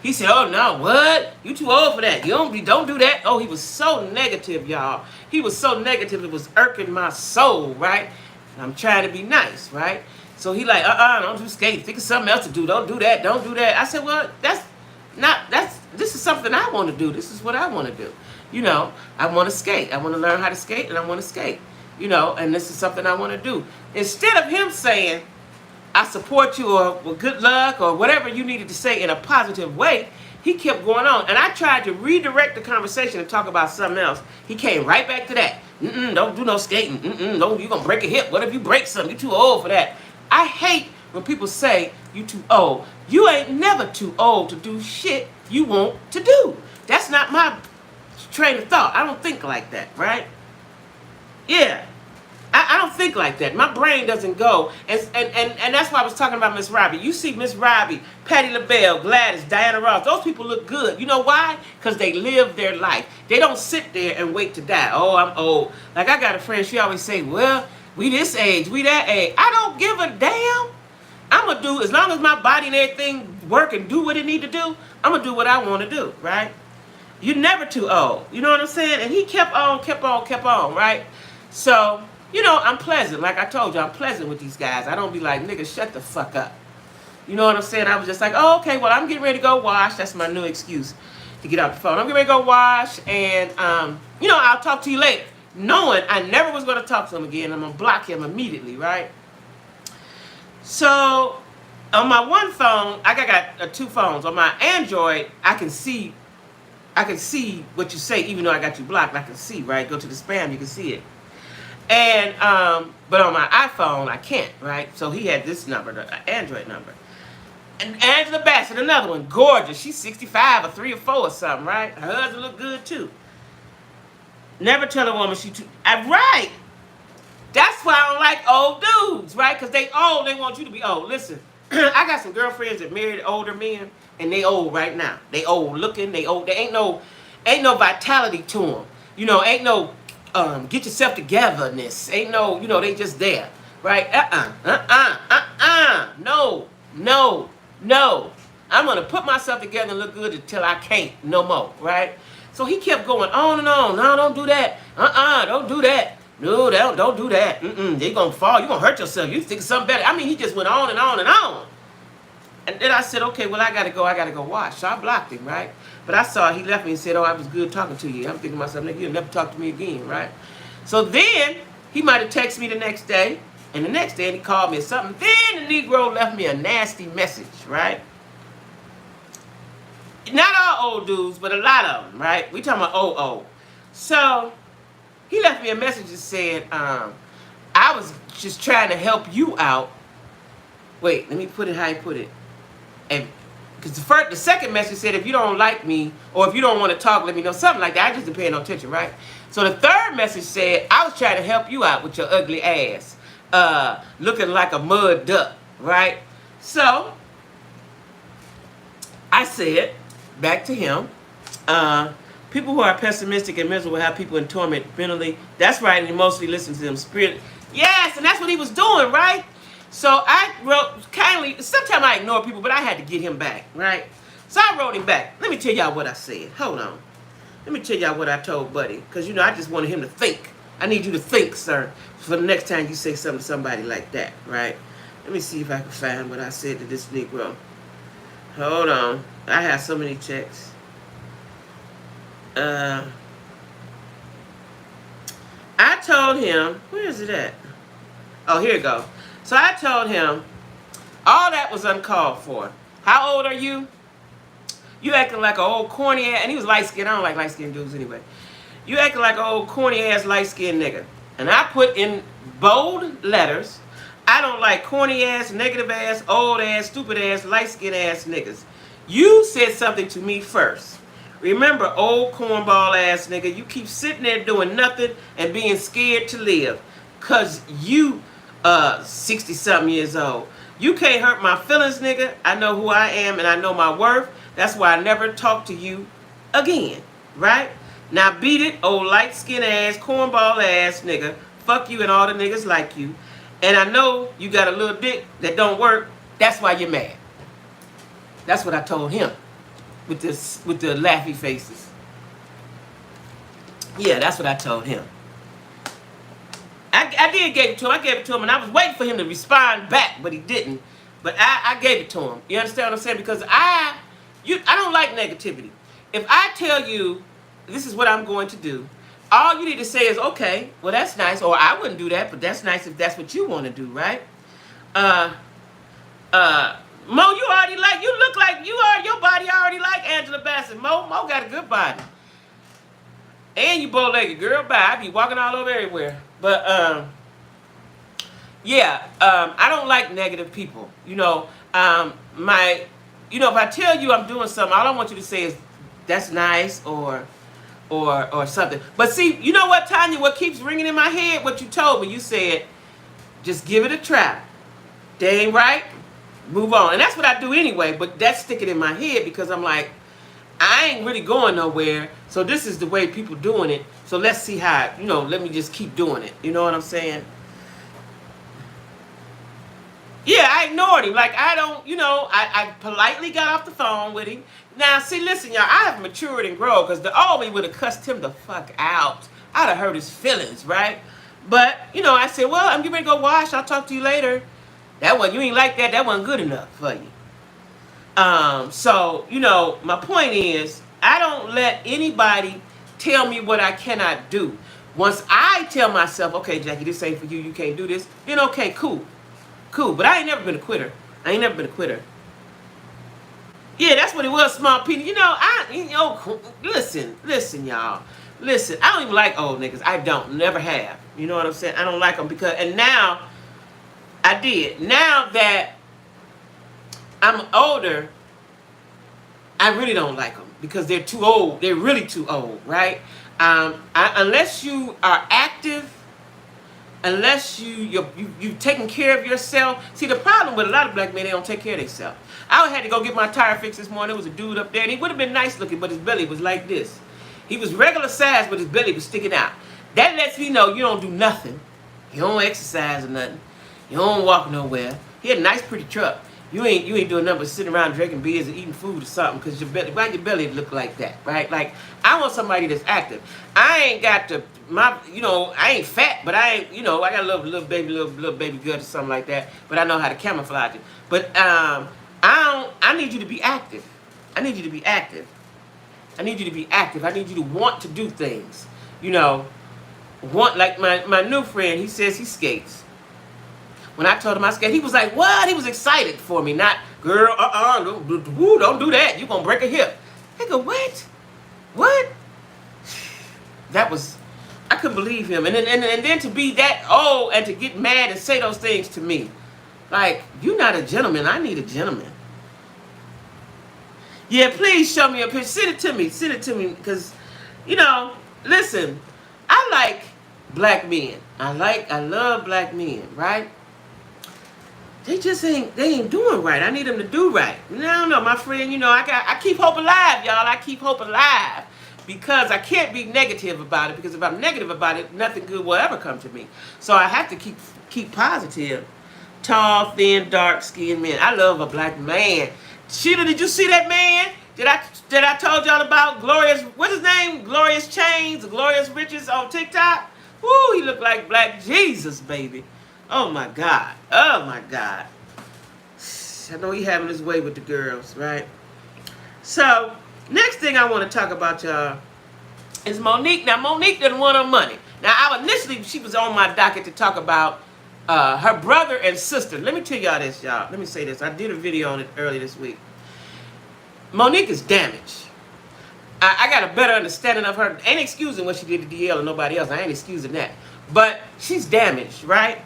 He said, oh, no, what? You too old for that. You don't do that. Oh, he was so negative, y'all. He was so negative, it was irking my soul, right? And I'm trying to be nice, right? So he like, don't do skating. Think of something else to do. Don't do that. Don't do that. I said, well, this is something I want to do. This is what I want to do. You know, I want to skate. I want to learn how to skate, and I want to skate. You know, and this is something I want to do. Instead of him saying, I support you, or well, good luck, or whatever you needed to say in a positive way, he kept going on. And I tried to redirect the conversation and talk about something else. He came right back to that. Don't do no skating. You're going to break a hip. What if you break something? You're too old for that. I hate when people say you too old. You ain't never too old to do shit you want to do. That's not my train of thought. I don't think like that, right? Yeah. I don't think like that. My brain doesn't go. And that's why I was talking about Miss Robbie. You see Miss Robbie, Patti LaBelle, Gladys, Diana Ross. Those people look good. You know why? Because they live their life. They don't sit there and wait to die. Oh, I'm old. Like I got a friend, she always say, well, we this age, we that age. I don't give a damn. I'm going to do, as long as my body and everything work and do what it need to do, I'm going to do what I want to do, right? You're never too old. You know what I'm saying? And he kept on, right? So, you know, I'm pleasant. Like I told you, I'm pleasant with these guys. I don't be like, nigga, shut the fuck up. You know what I'm saying? I was just like, oh, okay, well, I'm getting ready to go wash. That's my new excuse to get off the phone. I'm getting ready to go wash, and, you know, I'll talk to you later. Knowing I never was going to talk to him again. I'm going to block him immediately, right? So, on my one phone, I got two phones. On my Android, I can see what you say, even though I got you blocked. I can see, right? Go to the spam, you can see it. And but on my iPhone, I can't, right? So he had this number, the Android number. And Angela Bassett, another one, gorgeous. She's 65 or 3 or 4 or something, right? Her husband look good too. Never tell a woman she too. Right. That's why I don't like old dudes, right? Because they old, they want you to be old. Listen, I got some girlfriends that married older men, and they old right now. They old looking, they old. There ain't no vitality to them. You know, ain't no get yourself togetherness. Ain't no, you know, they just there, right? No. I'm gonna put myself together and look good until I can't no more, right? So he kept going on and on. No, don't do that. Don't do that. No, don't do that. You're going to fall. You're going to hurt yourself. You think of something better. I mean, he just went on and on and on. And then I said, okay, well, I got to go watch. So I blocked him, right? But I saw he left me and said, oh, I was good talking to you. I'm thinking to myself, nigga, you'll never talk to me again, right? So then he might have texted me the next day. And the next day he called me or something. Then the Negro left me a nasty message, right? Not all old dudes, but a lot of them, right? We talking about old. So he left me a message that said, I was just trying to help you out. Wait, let me put it how he put it. And because the second message said, if you don't like me or if you don't want to talk, let me know. Something like that. I just didn't pay no attention, right? So the third message said, I was trying to help you out with your ugly ass. Looking like a mud duck, right? So I said back to him, people who are pessimistic and miserable have people in torment mentally. That's right, and he mostly listens to them spirit. Yes, and that's what he was doing, right? So I wrote kindly. Sometimes I ignore people, but I had to get him back, right? So I wrote him back. Let me tell y'all what I said. Hold on. Let me tell y'all what I told Buddy, because you know I just wanted him to think. I need you to think, sir, for the next time you say something to somebody like that, right? Let me see if I can find what I said to this Negro. Hold on. I have so many texts. I told him, where is it at? Oh, here it go. So I told him, all that was uncalled for. How old are you? You acting like an old corny ass, and he was light-skinned. I don't like light-skinned dudes anyway. You acting like an old corny ass light-skinned nigga. And I put in bold letters, I don't like corny ass, negative ass, old ass, stupid ass, light-skinned ass niggas. You said something to me first. Remember, old cornball ass nigga, you keep sitting there doing nothing and being scared to live. Cause you 60-something years old. You can't hurt my feelings, nigga. I know who I am and I know my worth. That's why I never talk to you again. Right? Now beat it, old light-skinned ass, cornball ass nigga. Fuck you and all the niggas like you. And I know you got a little dick that don't work. That's why you're mad. That's what I told him. With the laughy faces. Yeah, that's what I told him. I did give it to him. I gave it to him, and I was waiting for him to respond back, but he didn't. But I gave it to him. You understand what I'm saying? Because I don't like negativity. If I tell you this is what I'm going to do, all you need to say is, okay, well, that's nice. Or I wouldn't do that, but that's nice if that's what you want to do, right? Mo, you look like your body already like Angela Bassett. Mo got a good body. And you bow-legged, girl, bye. I be walking all over everywhere. But, I don't like negative people. You know, if I tell you I'm doing something, all I want you to say is, that's nice, or something. But see, you know what, Tanya? What keeps ringing in my head? What you told me? You said, just give it a try. They ain't right. Move on. And that's what I do anyway. But that's sticking in my head because I'm like, I ain't really going nowhere. So this is the way people doing it. So let's see how, let me just keep doing it. You know what I'm saying? Yeah, I ignored him. Like, I don't, I politely got off the phone with him. Now, see, listen, y'all, I have matured and grown because the old me would have cussed him the fuck out. I'd have hurt his feelings, right? But, I said, well, I'm getting ready to go wash. I'll talk to you later. You ain't like that. That wasn't good enough for you. So, my point is, I don't let anybody tell me what I cannot do. Once I tell myself, okay, Jackie, this ain't for you. You can't do this. Then, okay, cool. Cool. But I ain't never been a quitter. Yeah, that's what it was, Small Peter. Listen, y'all. Listen, I don't even like old niggas. I don't. Never have. You know what I'm saying? I don't like them and now, I did. Now that I'm older, I really don't like them because they're too old. They're really too old, right? Unless you are active, unless you've taken care of yourself. See, the problem with a lot of black men, they don't take care of themselves. I had to go get my tire fixed this morning. There was a dude up there, and he would have been nice looking, but his belly was like this. He was regular size, but his belly was sticking out. That lets me know you don't do nothing. You don't exercise or nothing. You don't walk nowhere. He had a nice, pretty truck. You ain't doing nothing but sitting around drinking beers and eating food or something because why your belly look like that, right? Like, I want somebody that's active. I ain't got I ain't fat, but I ain't, I got a little baby gut or something like that, but I know how to camouflage it. But I need you to be active. I need you to be active. I need you to want to do things. Like my new friend, he says he skates. When I told him I skate, he was like, what? He was excited for me. Not, girl, don't do that. You're going to break a hip. I go, what? What? I couldn't believe him. And then to be that old and to get mad and say those things to me. Like, you're not a gentleman. I need a gentleman. Yeah, please show me a picture. Send it to me. Because, listen, I like black men. I love black men, right? They ain't doing right. I need them to do right. No, my friend, I keep hope alive, y'all. I keep hope alive because I can't be negative about it, because if I'm negative about it, nothing good will ever come to me. So I have to keep positive. Tall, thin, dark-skinned men. I love a black man. Sheila, did you see that man? Did I told y'all about Glorious, what's his name? Glorious Chains, Glorious Riches on TikTok? Woo, he looked like Black Jesus, baby. Oh my God. Oh my God. I know he having his way with the girls, right? So, next thing I want to talk about, y'all, is Monique. Now, Monique didn't want her money. Now, initially, she was on my docket to talk about her brother and sister. Let me tell y'all this, y'all. Let me say this. I did a video on it earlier this week. Monique is damaged. I got a better understanding of her. Ain't excusing what she did to DL or nobody else. I ain't excusing that. But she's damaged, right?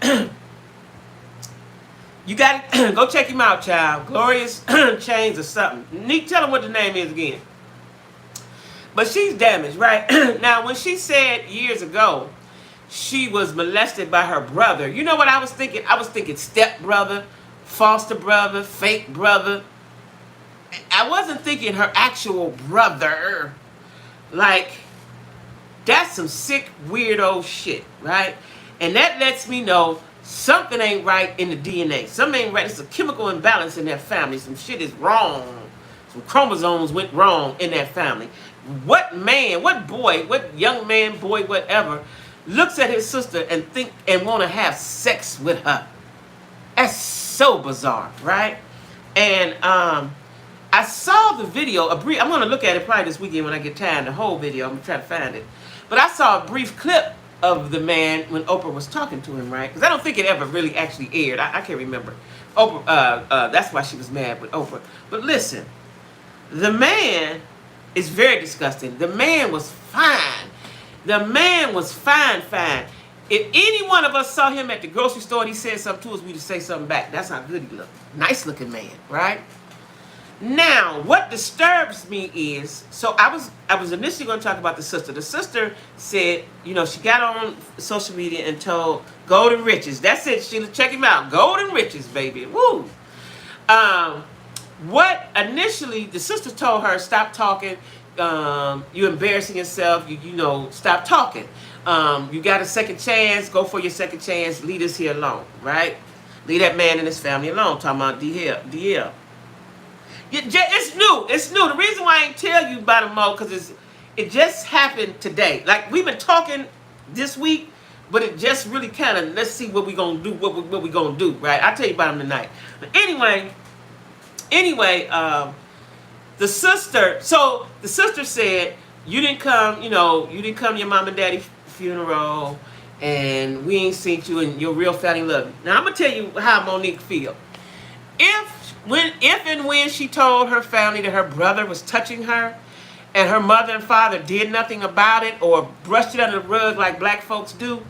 You got to go check him out, child. Glorious Chains or something. Nick, tell him what the name is again. But she's damaged, right? Now, when she said years ago she was molested by her brother, you know what I was thinking? I was thinking step brother, foster brother, fake brother. I wasn't thinking her actual brother. Like, that's some sick, weirdo shit, right? And that lets me know something ain't right in the DNA. Something ain't right. It's a chemical imbalance in that family. Some shit is wrong. Some chromosomes went wrong in that family. What man, what boy, what young man, boy, whatever, looks at his sister and want to have sex with her? That's so bizarre, right? And I saw the video, I'm going to look at it probably this weekend when I get time, the whole video. I'm going to try to find it. But I saw a brief clip of the man when Oprah was talking to him, right? Because I don't think it ever really actually aired. I can't remember. Oprah, that's why she was mad with Oprah. But listen, the man is very disgusting. The man was fine. The man was fine. If any one of us saw him at the grocery store and he said something to us, we'd say something back. That's how good he looked. Nice looking man, right? Now, what disturbs me is, so I was initially going to talk about the sister. The sister said, she got on social media and told Golden Riches. That's it, Sheila. Check him out. Golden Riches, baby. Woo. What initially the sister told her, stop talking. You're embarrassing yourself. Stop talking. You got a second chance. Go for your second chance. Leave this here alone, right? Leave that man and his family alone. Talking about DL. It's new. It's new. The reason why I ain't tell you about him more because it just happened today. Like we've been talking this week, but it just really kind of let's see what we gonna do. What we gonna do, right? I'll tell you about him tonight. But anyway, the sister. So the sister said you didn't come. You didn't come to your mom and daddy funeral, and we ain't seen you, and your real family love you. Now I'm gonna tell you how Monique feel. If and when she told her family that her brother was touching her and her mother and father did nothing about it or brushed it under the rug like black folks do,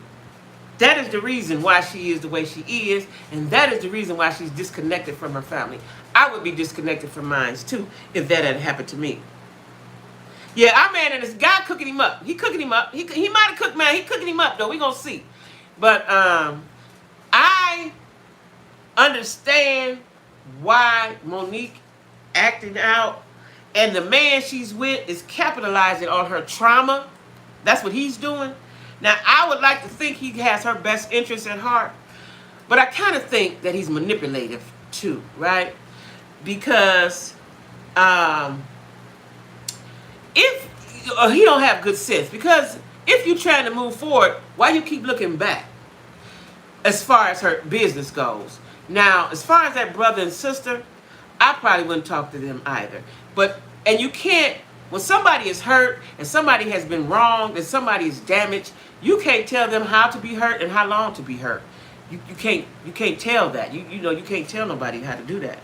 that is the reason why she is the way she is, and that is the reason why she's disconnected from her family. I would be disconnected from mine too if that had happened to me. Yeah, our man and this guy cooking him up. He cooking him up. He might have cooked, man. He cooking him up though. We gonna see. But I understand why Monique acting out, and the man she's with is capitalizing on her trauma. That's what he's doing. Now, I would like to think he has her best interest at heart, but I kind of think that he's manipulative too, right? Because if he don't have good sense, because if you're trying to move forward, why you keep looking back as far as her business goes? Now, as far as that brother and sister, I probably wouldn't talk to them either. And you can't, when somebody is hurt and somebody has been wronged and somebody is damaged, you can't tell them how to be hurt and how long to be hurt. You can't tell that. You can't tell nobody how to do that.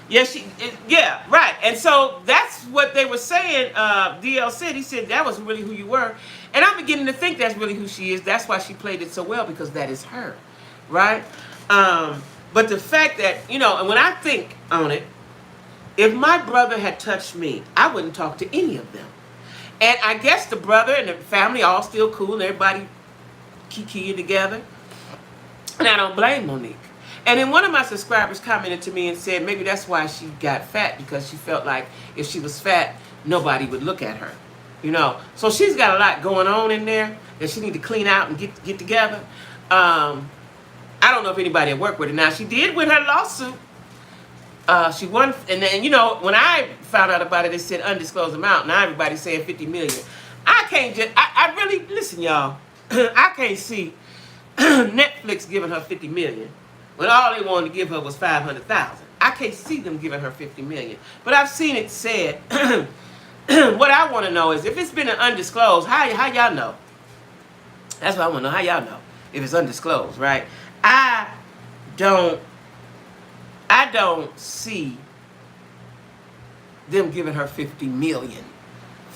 Yeah, right. And so that's what they were saying. DL said, he said that was really who you were. And I'm beginning to think that's really who she is. That's why she played it so well, because that is her. Right? But the fact that, and when I think on it, if my brother had touched me, I wouldn't talk to any of them. And I guess the brother and the family all still cool and everybody kiki together. And I don't blame Monique. And then one of my subscribers commented to me and said maybe that's why she got fat, because she felt like if she was fat, nobody would look at her. So she's got a lot going on in there that she need to clean out and get together. I don't know if anybody had worked with her. Now, she did win her lawsuit. She won, and then, when I found out about it, they said undisclosed amount. Now everybody's saying $50 million. I really, listen, y'all, I can't see Netflix giving her $50 million when all they wanted to give her was $500,000. I can't see them giving her $50 million. But I've seen it said, what I want to know is if it's been an undisclosed, how y'all know? That's what I want to know. How y'all know if it's undisclosed, right? I don't see them giving her $50 million.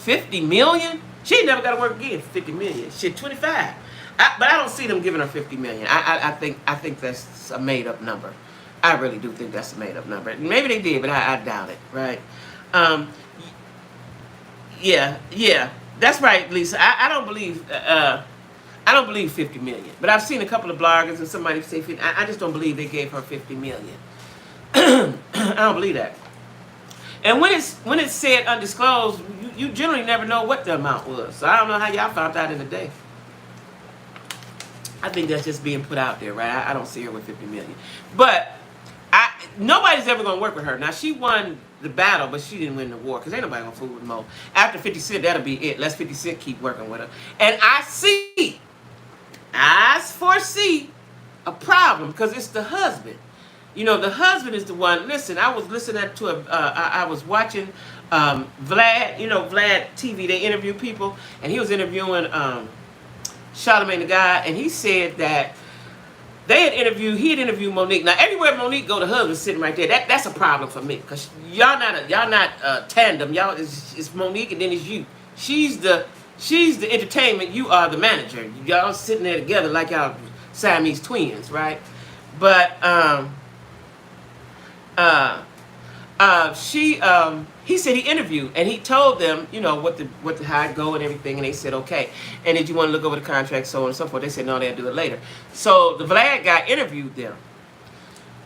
$50 million? She ain't never got to work again for $50 million. Shit, 25. But I don't see them giving her $50 million. I think that's a made up number. I really do think that's a made up number. Maybe they did, but I doubt it, right? Yeah, that's right, Lisa. I don't believe. I don't believe 50 million, but I've seen a couple of bloggers and somebody say 50. I just don't believe they gave her 50 million. I don't believe that. And when it's said undisclosed, you generally never know what the amount was. So I don't know how y'all found out in the day. I think that's just being put out there, right? I don't see her with 50 million. But nobody's ever going to work with her. Now, she won the battle, but she didn't win the war, because ain't nobody going to fool with Mo. After 50 Cent, that'll be it. Let's 50 Cent keep working with her. And I foresee a problem, because it's the husband. The husband is the one. Listen, I was listening to I was watching Vlad, Vlad TV. They interview people, and he was interviewing Charlamagne the God, and he said that he had interviewed Monique. Now, everywhere Monique go, the husband's sitting right there. That's a problem for me, because y'all not tandem. Y'all it's Monique, and then it's you. She's the entertainment. You are the manager. Y'all sitting there together like y'all Siamese twins, right? But He said he interviewed and he told them, you know, how it go and everything, and they said okay. And did you want to look over the contract, so on and so forth? They said no, they'll do it later. So the Vlad guy interviewed them.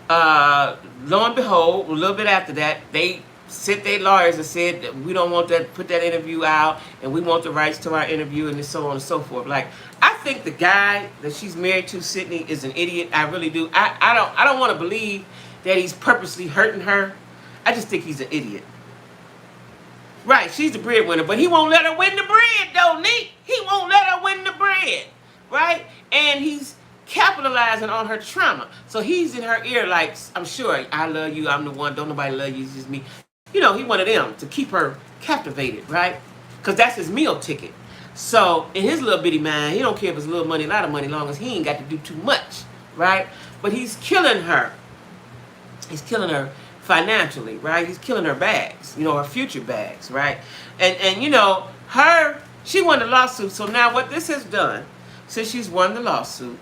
Lo and behold, a little bit after that, they sent their lawyers and said that we don't want to put that interview out, and we want the rights to our interview, and so on and so forth. Like, I think the guy that she's married to, Sydney, is an idiot. I really do. I don't want to believe that he's purposely hurting her. I just think he's an idiot. Right, she's the breadwinner, but he won't let her win the bread, though, Nick. He won't let her win the bread, right? And he's capitalizing on her trauma. So he's in her ear like, I'm sure, I love you, I'm the one, don't nobody love you, it's just me. You know, he wanted them to keep her captivated, right? Because that's his meal ticket. So in his little bitty mind, he don't care if it's little money, a lot of money, long as he ain't got to do too much, right? But he's killing her. He's killing her financially, right? He's killing her bags, you know, her future bags, right? And you know, she won the lawsuit. So now what this has done, since she's won the lawsuit,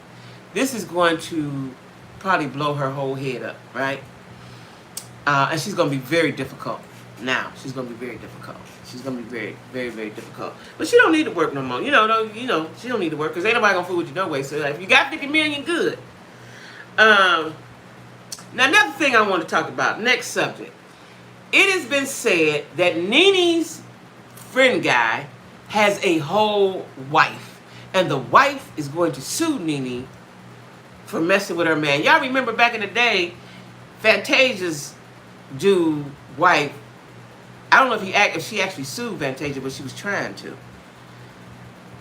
this is going to probably blow her whole head up, right? And she's going to be very difficult now. She's going to be very difficult. She's going to be very, very, very difficult. But she don't need to work no more. You know, she don't need to work because ain't nobody going to fool with you no way. So if you got 50 million, good. Now, another thing I want to talk about, next subject. It has been said that Nene's friend guy has a whole wife. And the wife is going to sue Nene for messing with her man. Y'all remember back in the day, Fantasia's dude wife, I don't know if she actually sued Fantasia, but she was trying to.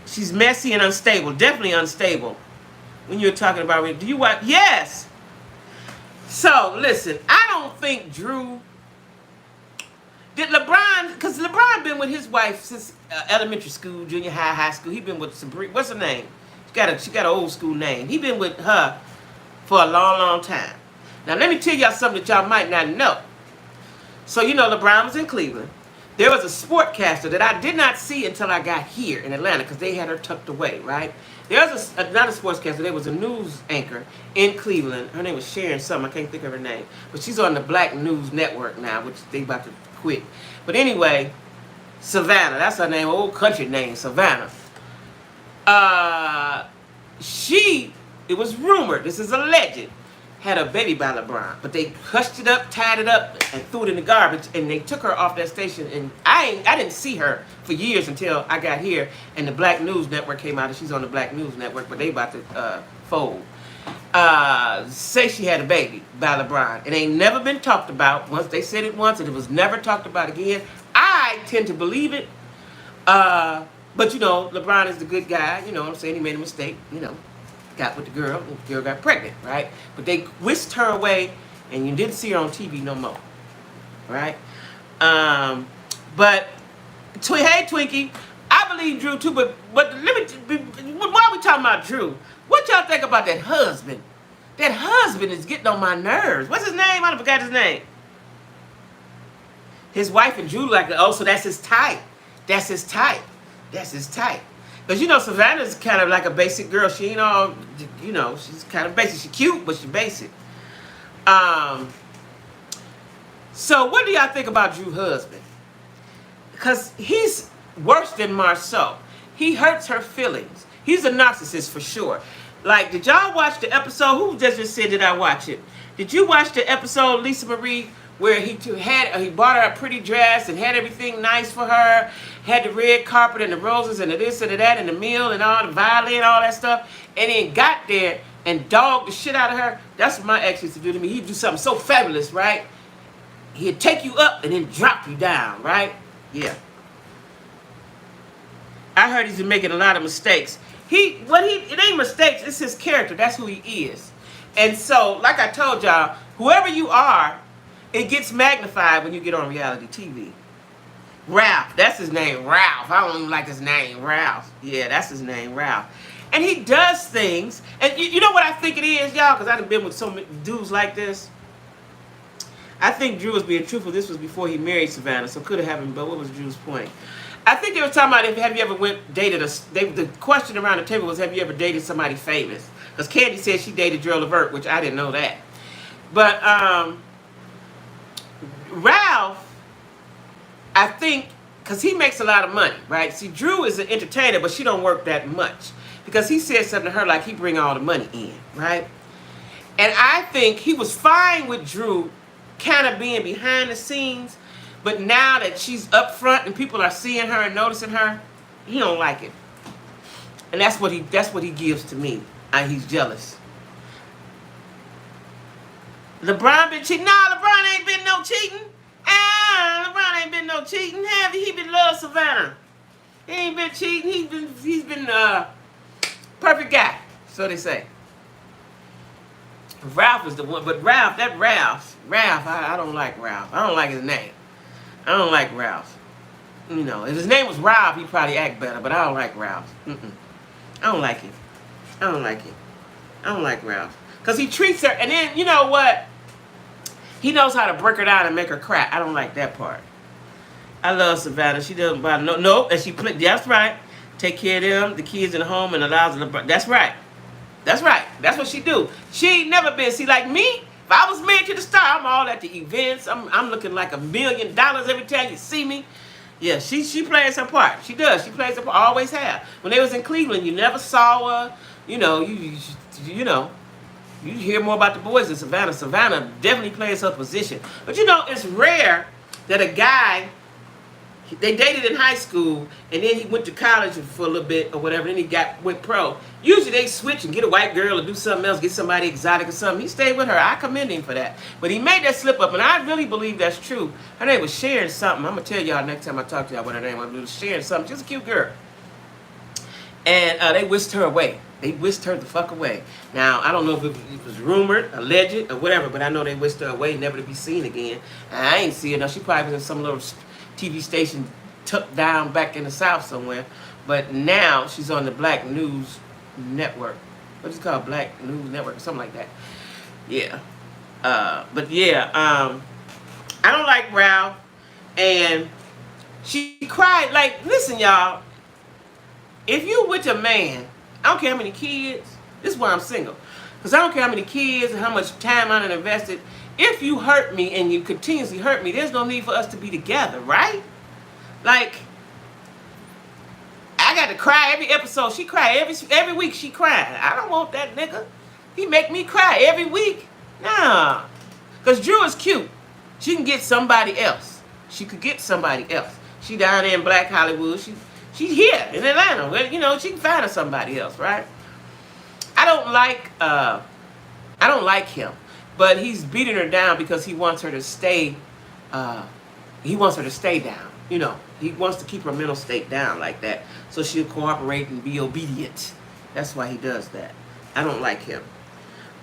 She's messy and unstable. Definitely unstable. When you're talking about, do you watch? Yes! So, listen, I don't think Drew, did LeBron, because LeBron been with his wife since elementary school, junior high, high school. He been with Sabrina, what's her name? She got an old school name. He been with her for a long, long time. Now, let me tell y'all something that y'all might not know. So, you know, LeBron was in Cleveland. There was a sportcaster that I did not see until I got here in Atlanta because they had her tucked away, right? There was not a sportscaster. There was a news anchor in Cleveland. Her name was Sharon something. I can't think of her name. But she's on the Black News Network now, which they about to quit. But anyway, Savannah. That's her name, old country name, Savannah. It was rumored, this is alleged, had a baby by LeBron. But they hushed it up, tied it up, and threw it in the garbage. And they took her off that station. And I didn't see her for years until I got here. And the Black News Network came out. And she's on the Black News Network. But they about to fold. Say she had a baby by LeBron. It ain't never been talked about. Once they said it once, and it was never talked about again. I tend to believe it. But, you know, LeBron is the good guy. You know what I'm saying? He made a mistake, you know. Got with the girl, and the girl got pregnant, right? But they whisked her away, and you didn't see her on TV no more, right? But, hey, Twinkie, I believe Drew too, but let me, why are we talking about Drew? What y'all think about that husband? That husband is getting on my nerves. What's his name? I forgot his name. His wife and Drew like, oh, so that's his type. That's his type. That's his type. Because, you know, Savannah's kind of like a basic girl. She ain't all, you know, she's kind of basic. She's cute, but she's basic. So what do y'all think about Drew's husband? Because he's worse than Marceau. He hurts her feelings. He's a narcissist for sure. Like, did y'all watch the episode? Who just said, did I watch it? Did you watch the episode, Lisa Marie, where he bought her a pretty dress and had everything nice for her, had the red carpet and the roses and the this and the that and the meal and all the violin and all that stuff, and then got there and dogged the shit out of her? That's what my ex used to do to me. He'd do something so fabulous, right? He'd take you up and then drop you down, right? Yeah. I heard he's been making a lot of mistakes. It ain't mistakes, it's his character. That's who he is. And so, like I told y'all, whoever you are, it gets magnified when you get on reality TV. Ralph, that's his name, Ralph. I don't even like his name, Ralph. Yeah, that's his name, Ralph. And he does things, and you know what I think it is, y'all? Because I've been with so many dudes like this. I think Drew was being truthful. This was before he married Savannah, so could have happened, but what was Drew's point? I think they were talking about have you ever the question around the table was, have you ever dated somebody famous? Because Candy said she dated Gerald Levert, which I didn't know that. But, Ralph Ralph, I think, because he makes a lot of money, right? See, Drew is an entertainer, but she don't work that much. Because he said something to her like he bring all the money in, right? And I think he was fine with Drew kind of being behind the scenes, but now that she's up front and people are seeing her and noticing her, he don't like it. And that's what he gives to me. He's jealous. LeBron been cheating? Nah, LeBron ain't been no cheating. LeBron ain't been no cheating. Have he? He been love Savannah. He ain't been cheating. He's been perfect guy. So they say. Ralph is the one, but Ralph, I don't like Ralph. I don't like his name. I don't like Ralph. You know, if his name was Ralph, he'd probably act better, but I don't like Ralph. I don't like him. I don't like him. I don't like Ralph. Because he treats her, and then, you know what? He knows how to break her down and make her cry. I don't like that part. I love Savannah. She doesn't bother. No, and she play. That's right. Take care of them, the kids in the home, and allows them to. That's right. That's right. That's what she do. She ain't never been. See, like me, if I was married to the star, I'm all at the events. I'm looking like $1 million every time you see me. Yeah, she plays her part. She does. She plays her part. Always have. When they was in Cleveland, you never saw her. You know, you know. You hear more about the boys than Savannah. Savannah definitely plays her position. But you know, it's rare that a guy, they dated in high school, and then he went to college for a little bit or whatever, then he went pro. Usually they switch and get a white girl or do something else, get somebody exotic or something. He stayed with her. I commend him for that. But he made that slip up, and I really believe that's true. Her name was Sharon something. I'm going to tell y'all next time I talk to y'all what her name was. Sharon something. She's a cute girl. And they whisked her away. They whisked her the fuck away. Now, I don't know if it was rumored, alleged, or whatever, but I know they whisked her away, never to be seen again. And I ain't see her. Now, she probably was in some little TV station tucked down back in the South somewhere. But now she's on the Black News Network. What is it called? Black News Network or something like that. Yeah. But yeah, I don't like Ralph. And she cried. Like, listen, y'all. If you with a man, I don't care how many kids. This is why I'm single. Because I don't care how many kids and how much time I done invested. If you hurt me and you continuously hurt me, there's no need for us to be together, right? Like, I got to cry every episode. She cried every week. She cried. I don't want that nigga. He make me cry every week. Nah. Because Drew is cute. She can get somebody else. She could get somebody else. She down there in Black Hollywood. She's here in Atlanta. Well, you know, she can find her somebody else, right? I don't like him. But he's beating her down because he wants her to stay, he wants her to stay down. You know, he wants to keep her mental state down like that. So she'll cooperate and be obedient. That's why he does that. I don't like him.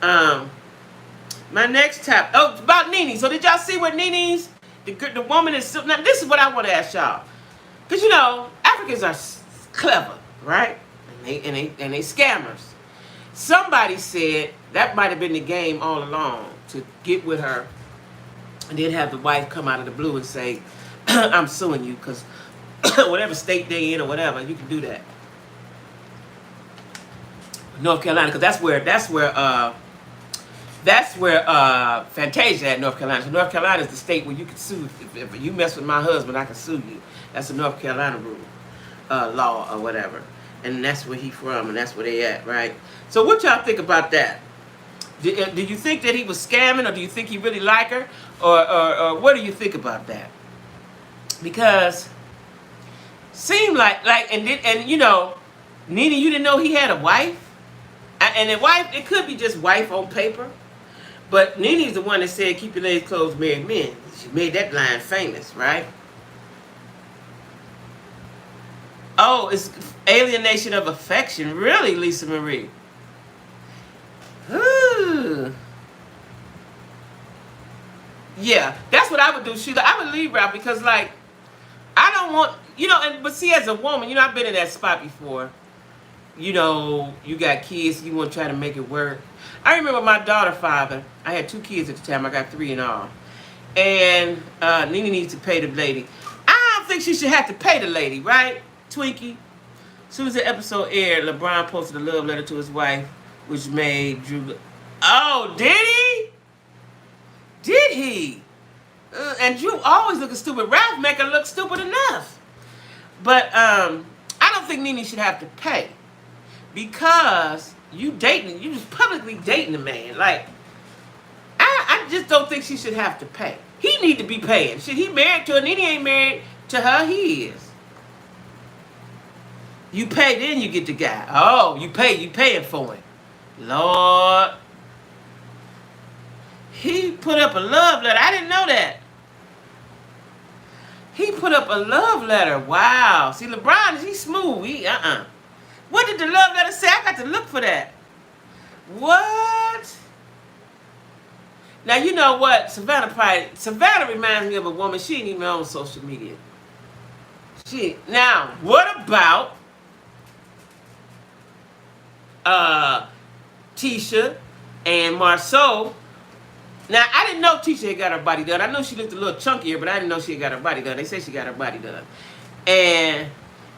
My next topic, about Nene. So did y'all see what Nene's, the woman is, now this is what I want to ask y'all. Because, you know, Africans are clever, right? And they scammers. Somebody said that might have been the game all along, to get with her and then have the wife come out of the blue and say, I'm suing you because whatever state they in or whatever, you can do that. North Carolina, because that's where Fantasia at, North Carolina. So North Carolina is the state where you can sue. If you mess with my husband, I can sue you. That's a North Carolina rule, law or whatever. And that's where he from, and that's where they at, right? So what y'all think about that? Do you think that he was scamming, or do you think he really liked her? Or what do you think about that? Because seemed like and you know, Nene, you didn't know he had a wife? And the wife, it could be just wife on paper. But Nene's the one that said, keep your legs closed, married men. She made that line famous, right? Oh, it's alienation of affection. Really, Lisa Marie? Ooh. Yeah, that's what I would do, Sheila. I would leave Ralph because, like, I don't want, you know, but see, as a woman, you know, I've been in that spot before. You know, you got kids, you want to try to make it work. I remember my daughter's father. I had 2 kids at the time. I got 3 in all. And Nene needs to pay the lady. I don't think she should have to pay the lady, right? Twinkie. As soon as the episode aired, LeBron posted a love letter to his wife, which made Drew... Oh, did he? Did he? And Drew always looking stupid. Ralph make her look stupid enough. But I don't think Nene should have to pay because you just publicly dating a man. Like, I just don't think she should have to pay. He need to be paying. Shit, he married to her. Nene ain't married to her. He is. You pay, then you get the guy. Oh, you paying for it. Lord. He put up a love letter. I didn't know that. He put up a love letter. Wow. See, LeBron, he's smooth. What did the love letter say? I got to look for that. What? Now, you know what? Savannah reminds me of a woman. She ain't even on social media. Now, what about Tisha and Marceau? Now, I didn't know Tisha had got her body done. I know she looked a little chunkier, but I didn't know she had got her body done. They say she got her body done. And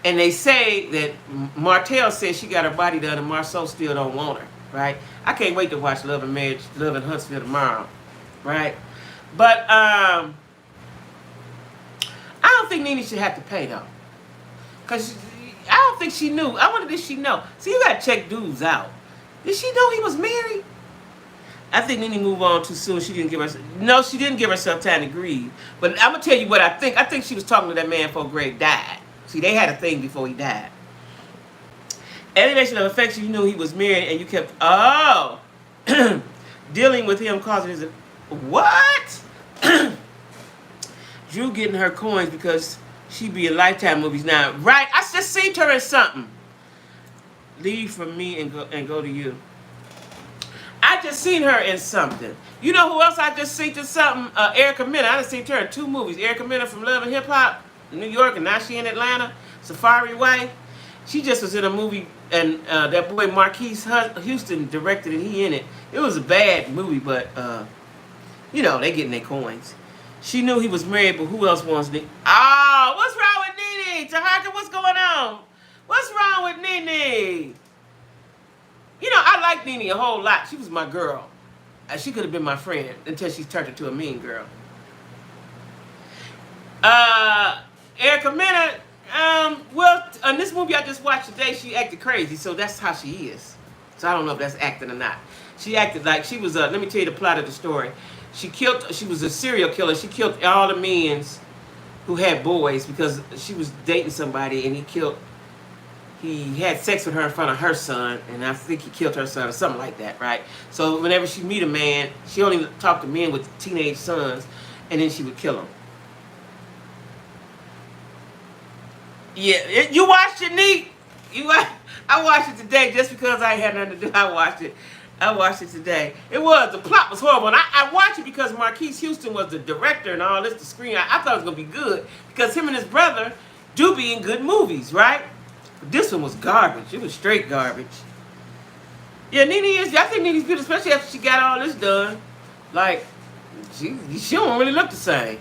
they say that Martell says she got her body done and Marceau still don't want her, right? I can't wait to watch Love and Marriage, Love in Huntsville tomorrow, right? But I don't think Nene should have to pay, though. Because I don't think she knew. I wonder, did she know? See, you got to check dudes out. Did she know he was married? I think Nene moved on too soon. She didn't give herself time to grieve. But I'm gonna tell you what I think. I think she was talking to that man before Greg died. See, they had a thing before he died. Elevation of affection. You knew he was married, and you kept dealing with him causing his what? Drew getting her coins because she be in Lifetime movies now. Right? I just seen her in something. Leave from me and go to you. I just seen her in something. You know who else I just seen in something? Erica Mena. I just seen her in 2 movies. Erica Mena from Love and Hip Hop in New York, and now she in Atlanta. Safari Wife. She just was in a movie, and that boy Marquise Houston directed it. He in it. It was a bad movie, but you know, they getting their coins. She knew he was married, but who else wants Nene? Oh, what's wrong with Nene? Tahaka, what's going on? What's wrong with Nene? You know, I liked Nene a whole lot. She was my girl. She could have been my friend until she turned into a mean girl. Erica Mena, well, in this movie I just watched today, she acted crazy, so that's how she is. So I don't know if that's acting or not. She acted like she was, let me tell you the plot of the story. She was a serial killer. She killed all the men who had boys because she was dating somebody and he had sex with her in front of her son, and I think he killed her son or something like that, right? So whenever she meet a man, she only talked to men with teenage sons, and then she would kill them. Yeah, you watched it, Neat? I watched it today just because I had nothing to do. I watched it today. The plot was horrible, and I watched it because Marquise Houston was the director and all this, the screen. I thought it was going to be good because him and his brother do be in good movies, right? This one was garbage. It was straight garbage. Yeah, I think Nene's beautiful, especially after she got all this done. Like, she don't really look the same.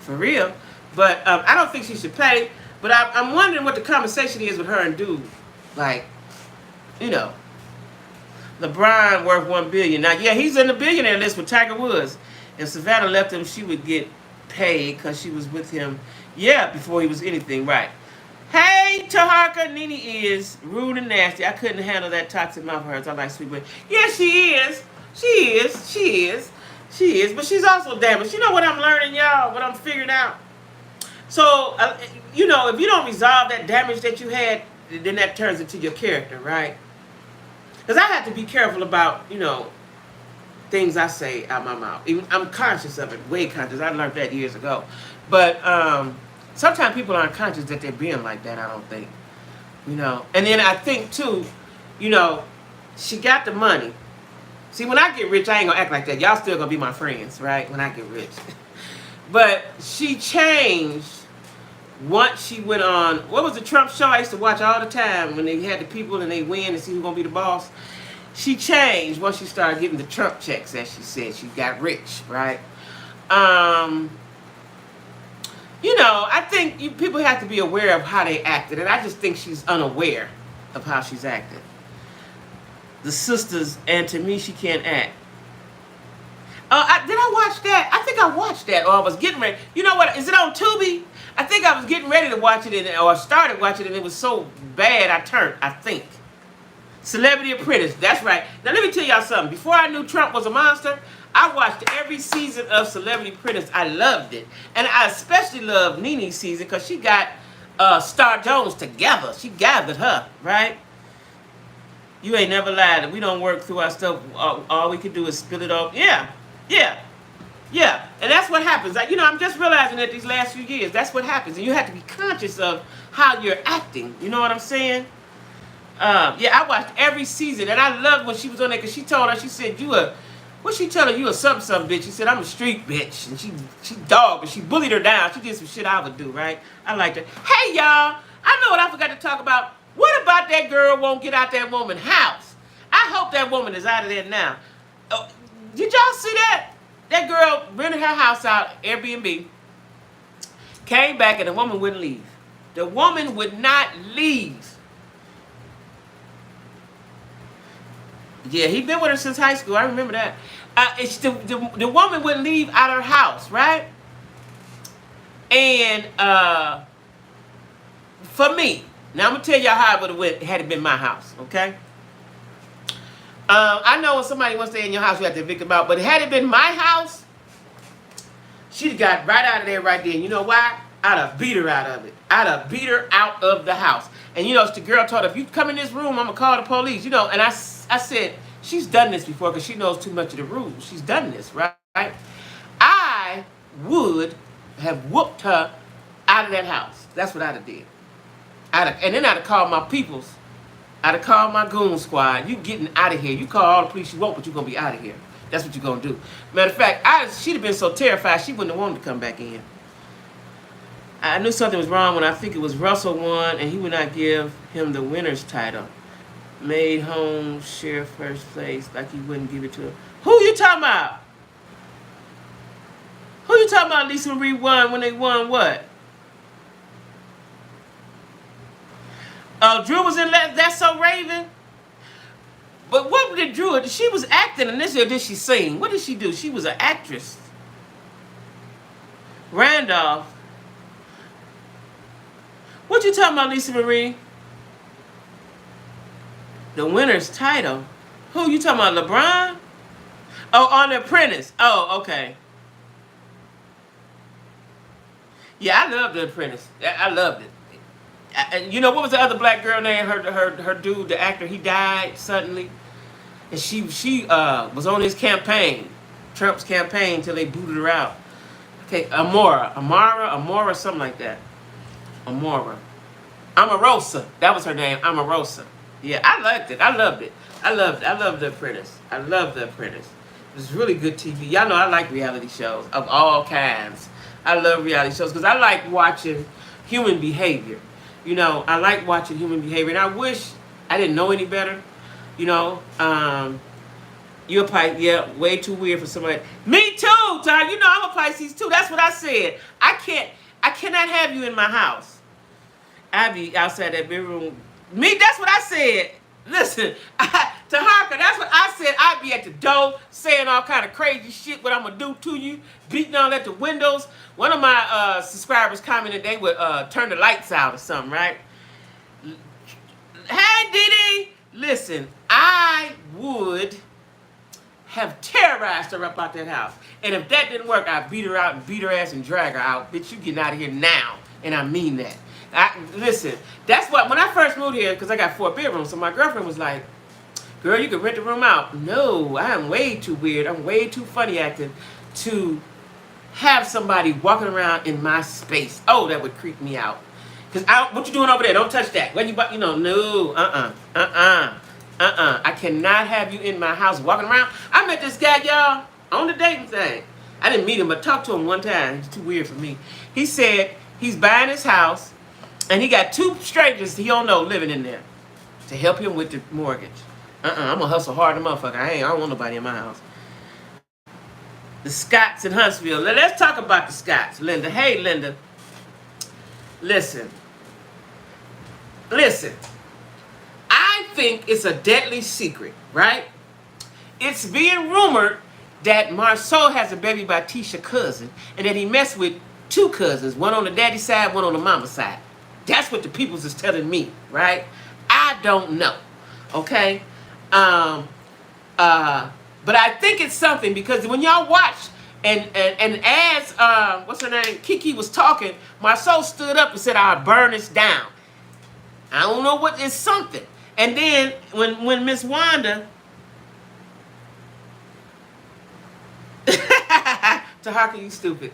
For real. But I don't think she should pay. But I'm wondering what the conversation is with her and dude. Like, you know, LeBron worth $1 billion. Now, yeah, he's in the billionaire list with Tiger Woods. If Savannah left him, she would get paid because she was with him, yeah, before he was anything, right. Hey, Tahaka, Nene is rude and nasty. I couldn't handle that toxic mouth of hers. I like sweet boy. Yeah, she is. But she's also damaged. You know what I'm learning, y'all? What I'm figuring out? So, you know, if you don't resolve that damage that you had, then that turns into your character, right? Because I have to be careful about, you know, things I say out my mouth. Even I'm conscious of it, way conscious. I learned that years ago. But sometimes people aren't conscious that they're being like that, I don't think. You know. And then I think, too, you know, she got the money. See, when I get rich, I ain't going to act like that. Y'all still going to be my friends, right, when I get rich. But she changed once she went on, what was the Trump show I used to watch all the time when they had the people and they win and see who's going to be the boss? She changed once she started getting the Trump checks, as she said. She got rich, right? You know, I think people have to be aware of how they acted, and I just think she's unaware of how she's acted. The sisters, and to me, she can't act. Did I watch that? I think I watched that, or I was getting ready. You know what? Is it on Tubi? I think I was getting ready to watch it, or I started watching it, and it was so bad I turned. I think. Celebrity Apprentice. That's right. Now let me tell y'all something. Before I knew Trump was a monster, I watched every season of Celebrity Apprentice. I loved it, and I especially loved Nene's season because she got Star Jones together. She gathered her right. You ain't never lied. We don't work through our stuff. All we can do is spill it off. Yeah, yeah, yeah. And that's what happens. Like, I'm just realizing that these last few years, that's what happens. And you have to be conscious of how you're acting. You know what I'm saying? Yeah, I watched every season, and I loved when she was on there because she told her, she said, what she tell her, you a something bitch. She said, I'm a street bitch. And she dogged, but she bullied her down. She did some shit I would do, right? I liked it. Hey, y'all, I know what I forgot to talk about. What about that girl won't get out that woman's house? I hope that woman is out of there now. Did y'all see that? That girl rented her house out, Airbnb, came back, and the woman wouldn't leave. The woman would not leave. Yeah, he'd been with her since high school. I remember that. The woman wouldn't leave out of her house, right? And for me, now I'm going to tell y'all how it would have went had it been my house, okay? I know when somebody wants to stay in your house, you have to evict them out. But had it been my house, she'd have got right out of there right then. You know why? I'd have beat her out of it. I'd have beat her out of the house. And the girl told her, if you come in this room, I'm going to call the police. And I said, she's done this before because she knows too much of the rules. She's done this, right? I would have whooped her out of that house. That's what I'd have did. And then I'd have called my peoples. I'd have called my goon squad. You getting out of here. You call all the police you want, but you're going to be out of here. That's what you're going to do. Matter of fact, she'd have been so terrified, she wouldn't have wanted to come back in. I knew something was wrong when I think it was Russell won, and he would not give him the winner's title. Made home share first place like he wouldn't give it to him. Who you talking about? Who you talking about Lisa Marie won when they won what? Drew was in That's So Raven. But what did Drew? She was acting in this, or did she sing? What did she do? She was an actress. Randolph. What you talking about, Lisa Marie? The winner's title. Who you talking about, LeBron? Oh, on The Apprentice. Oh, okay. Yeah, I loved The Apprentice. I loved it. And what was the other black girl name? Her dude, the actor, he died suddenly, and she was on his campaign, Trump's campaign, till they booted her out. Okay, Amora, something like that. Amora, Omarosa. That was her name, Omarosa. Yeah, I liked it. I loved it. I loved The Apprentice. I love The Apprentice. It was really good TV. Y'all know I like reality shows of all kinds. I love reality shows because I like watching human behavior. I like watching human behavior, and I wish I didn't know any better. You're probably, way too weird for somebody. Me too, Ty. I'm a Pisces too. That's what I said. I cannot have you in my house. I'd be outside that bedroom. That's what I said. Listen, Taharka, that's what I said. I'd be at the door saying all kind of crazy shit, what I'm going to do to you, beating all at the windows. One of my subscribers commented they would turn the lights out or something, right? Hey, Didi, listen, I would have terrorized her up out that house. And if that didn't work, I'd beat her out and beat her ass and drag her out. Bitch, you getting out of here now. And I mean that. Listen, that's what, when I first moved here, because I got 4 bedrooms, so my girlfriend was like, girl, you can rent the room out. No, I am way too weird. I'm way too funny acting to have somebody walking around in my space. Oh, that would creep me out. Because what you doing over there? Don't touch that. When no, I cannot have you in my house walking around. I met this guy, y'all, on the dating thing. I didn't meet him, but talked to him one time. He's too weird for me. He said he's buying his house, and he got 2 strangers he don't know living in there to help him with the mortgage. I'm going to hustle hard, the motherfucker. I don't want nobody in my house. The Scotts in Huntsville. Let's talk about the Scotts. Linda. Hey, Linda. Listen. I think it's a deadly secret, right? It's being rumored that Marsau has a baby by Tisha's cousin, and that he messed with two cousins, one on the daddy side, one on the mama side. That's what the peoples is telling me, right? I don't know, okay? But I think it's something, because when y'all watch, and as what's her name, Kiki was talking, Marsau stood up and said, "I'll burn this down." I don't know what is something. And then when Miss Wanda, Tahaka, you stupid.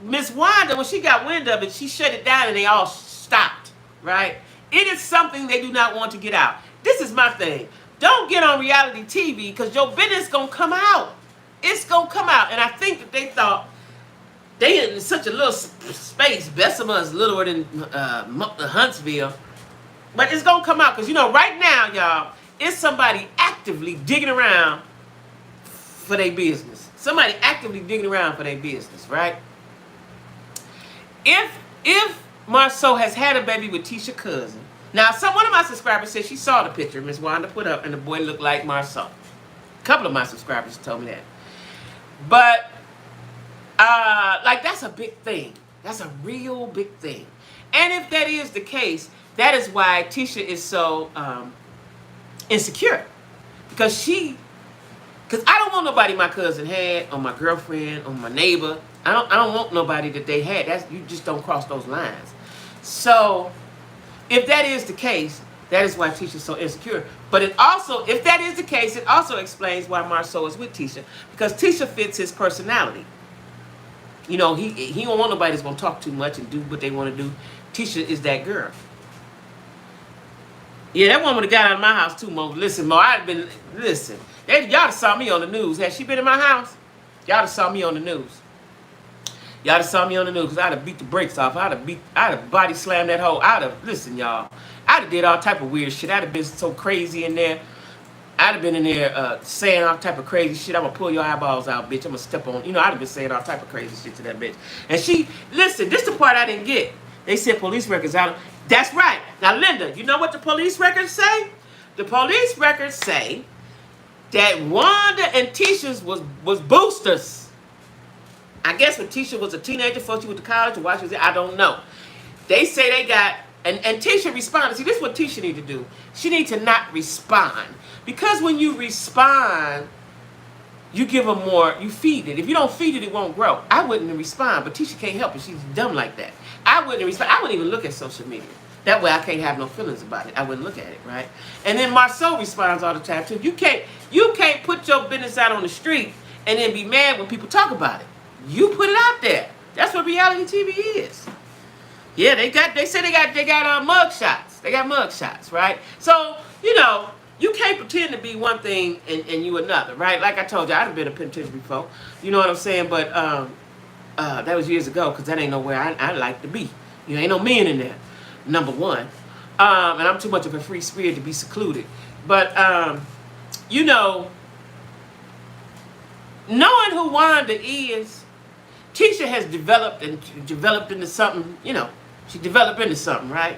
Miss Wanda, when she got wind of it, she shut it down and they all stopped, right? It is something they do not want to get out. This is my thing. Don't get on reality TV, because your business going to come out. It's going to come out. And I think that they thought they in such a little space. Bessemer is littler than Huntsville. But it's going to come out, because, you know, right now, y'all, it's somebody actively digging around for their business. Somebody actively digging around for their business, right? If Marsau has had a baby with Tisha's cousin, now one of my subscribers said she saw the picture Miss Wanda put up, and the boy looked like Marsau. A couple of my subscribers told me that. But like, that's a big thing. That's a real big thing. And if that is the case, that is why Tisha is so insecure, because I don't want nobody my cousin had, or my girlfriend, or my neighbor. I don't want nobody that they had. You just don't cross those lines. So if that is the case, that is why Tisha's so insecure. But it also, if that is the case, it also explains why Marsau is with Tisha, because Tisha fits his personality. You know, he don't want nobody that's gonna talk too much and do what they want to do. Tisha is that girl. Yeah, that woman got out of my house too, Mo. Listen, Mo, listen. Y'all saw me on the news. Has she been in my house? Y'all saw me on the news. Y'all saw me on the news, because I'd have beat the brakes off. I'd have body slammed that hoe. Listen, y'all. I'd have did all type of weird shit. I'd have been so crazy in there. I'd have been in there saying all type of crazy shit. I'm going to pull your eyeballs out, bitch. I'm going to step on. You know, I'd have been saying all type of crazy shit to that bitch. And listen, this is the part I didn't get. They said police records out. That's right. Now, Linda, you know what the police records say? The police records say that Wanda and Tisha's was boosters. I guess when Tisha was a teenager, before she went to college, or why she was there, I don't know. They say they got, and Tisha responded. See, this is what Tisha need to do. She need to not respond. Because when you respond, you give them more, you feed it. If you don't feed it, it won't grow. I wouldn't respond, but Tisha can't help it. She's dumb like that. I wouldn't respond. I wouldn't even look at social media. That way I can't have no feelings about it. I wouldn't look at it, right? And then Marsau responds all the time too. You can't put your business out on the street and then be mad when people talk about it. You put it out there. That's what reality TV is. Yeah, they say they got mug shots. They got mug shots, right? So, you know, you can't pretend to be one thing and you another, right? Like I told you, I'd have been a penitentiary before. You know what I'm saying? But that was years ago, because that ain't nowhere I'd like to be. You know, ain't no men in there, number one. And I'm too much of a free spirit to be secluded. But, you know, knowing who Wanda is, Tisha has developed into something, you know, she developed into something, right?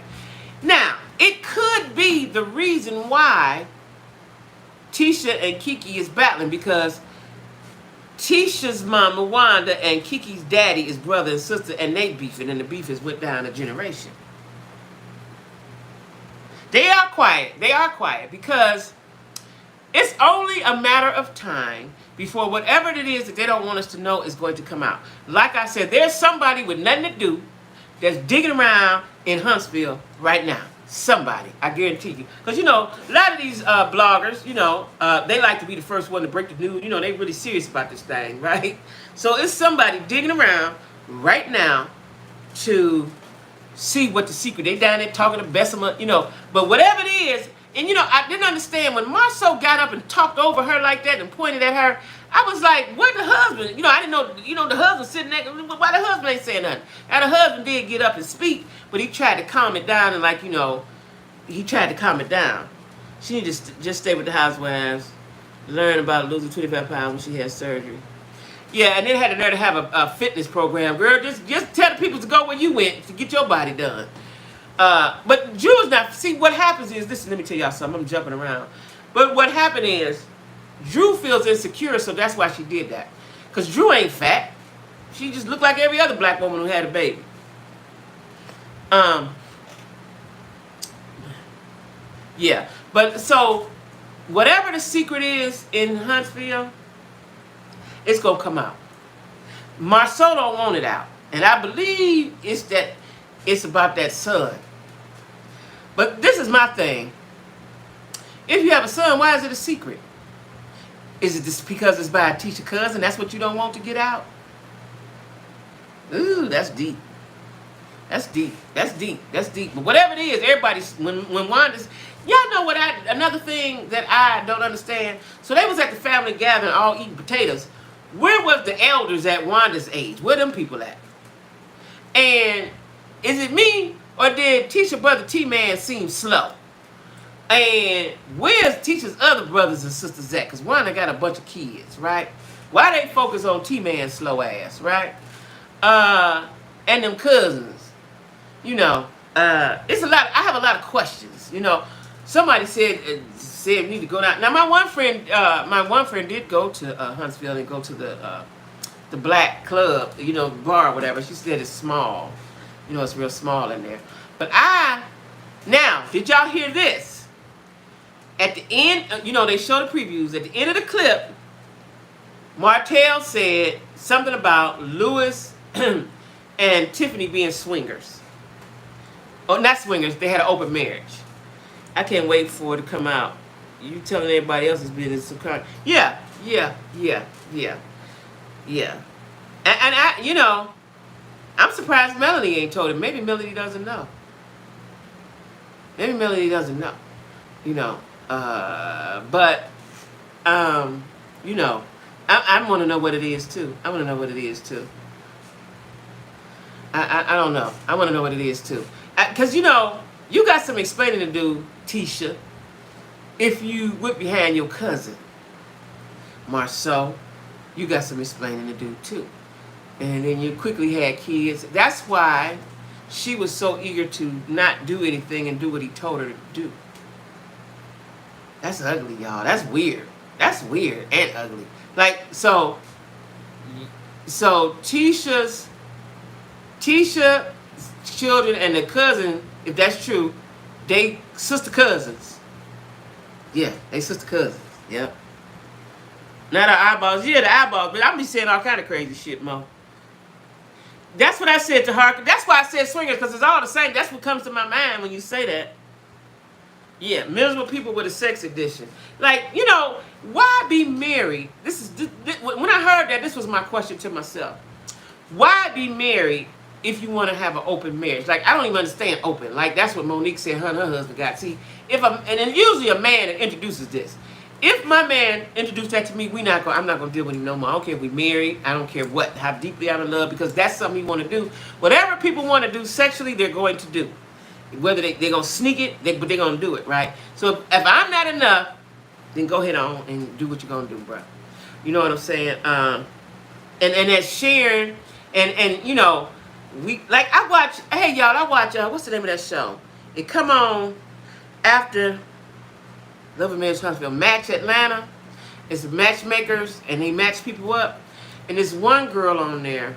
Now, it could be the reason why Tisha and Kiki is battling, because Tisha's mama, Wanda, and Kiki's daddy is brother and sister, and they beefing, and the beef has went down a generation. They are quiet. They are quiet, because it's only a matter of time before whatever it is that they don't want us to know is going to come out. Like I said, there's somebody with nothing to do that's digging around in Huntsville right now. Somebody, I guarantee you. Because, you know, a lot of these bloggers, you know, they like to be the first one to break the news. You know, they really serious about this thing, right? So it's somebody digging around right now to see what the secret. They down there talking to Bessemer, you know. But whatever it is, and, you know, I didn't understand when Marsau got up and talked over her like that and pointed at her. I was like, what the husband? You know, I didn't know, you know, the husband sitting there. Why the husband ain't saying nothing? Now, the husband did get up and speak, but he tried to calm it down, and, like, you know, he tried to calm it down. She need to just stay with the housewives, learn about losing 25 pounds when she had surgery. Yeah, and then had the nerve to have a fitness program. Girl, just tell the people to go where you went to get your body done. But Jewel's not. See, what happens is, listen, let me tell y'all something. I'm jumping around. But what happened is, Drew feels insecure, so that's why she did that. Because Drew ain't fat. She just looked like every other black woman who had a baby. Yeah. But so, whatever the secret is in Huntsville, it's going to come out. Marceau don't want it out. And I believe it's about that son. But this is my thing. If you have a son, why is it a secret? Is it just because it's by a teacher cousin? That's what you don't want to get out? Ooh, that's deep. That's deep. That's deep. That's deep. But whatever it is, everybody's when Wanda's, y'all know what another thing that I don't understand. So they was at the family gathering, all eating potatoes. Where was the elders at Wanda's age? Where them people at? And is it me or did Tisha brother T-Man seem slow? And where's Tisha's other brothers and sisters at? Because Wanda got a bunch of kids, right? Why they focus on T-Man's slow ass, right? And them cousins. You know, it's a lot. I have a lot of questions. You know, somebody said we need to go down. Now, my one friend did go to Huntsville and go to the black club, you know, bar or whatever. She said it's small. You know, it's real small in there. But now, did y'all hear this? At the end, you know, they show the previews. At the end of the clip, Martell said something about Louis and Tiffany being swingers. Oh, not swingers. They had an open marriage. I can't wait for it to come out. You telling everybody else's business. Yeah. And I, you know, I'm surprised Melanie ain't told him. Maybe Melanie doesn't know. Maybe Melanie doesn't know. You know. But you know, I want to know what it is too. I want to know what it is too. I don't know. I want to know what it is too. Because, you know, you got some explaining to do, Tisha, if you whip behind your cousin, Marceau. You got some explaining to do too. And then you quickly had kids. That's why she was so eager to not do anything and do what he told her to do. That's ugly, y'all. That's weird. That's weird and ugly. Like, so Tisha's children and the cousin, if that's true, they sister cousins. Yeah, they sister cousins. Yep. Not the eyeballs. Yeah, the eyeballs. But I be saying all kind of crazy shit, Mo. That's what I said to her. That's why I said swingers, because it's all the same. That's what comes to my mind when you say that. Yeah, miserable people with a sex addiction. Like, you know, why be married? When I heard that, this was my question to myself. Why be married if you want to have an open marriage? Like, I don't even understand open. Like, that's what Monique said her and her husband got. See, and usually a man that introduces this. If my man introduced that to me, I'm not going to deal with him no more. I don't care if we married. I don't care how deeply I'm in love, because that's something he want to do. Whatever people want to do sexually, they're going to do. Whether they're going to sneak it, but they're going to do it, right? So if I'm not enough, then go ahead on and do what you're going to do, bro. You know what I'm saying? And that's sharing, and you know, I watch, what's the name of that show? It come on after Love and Marriage Huntsville, Match Atlanta. It's matchmakers, and they match people up. And there's one girl on there.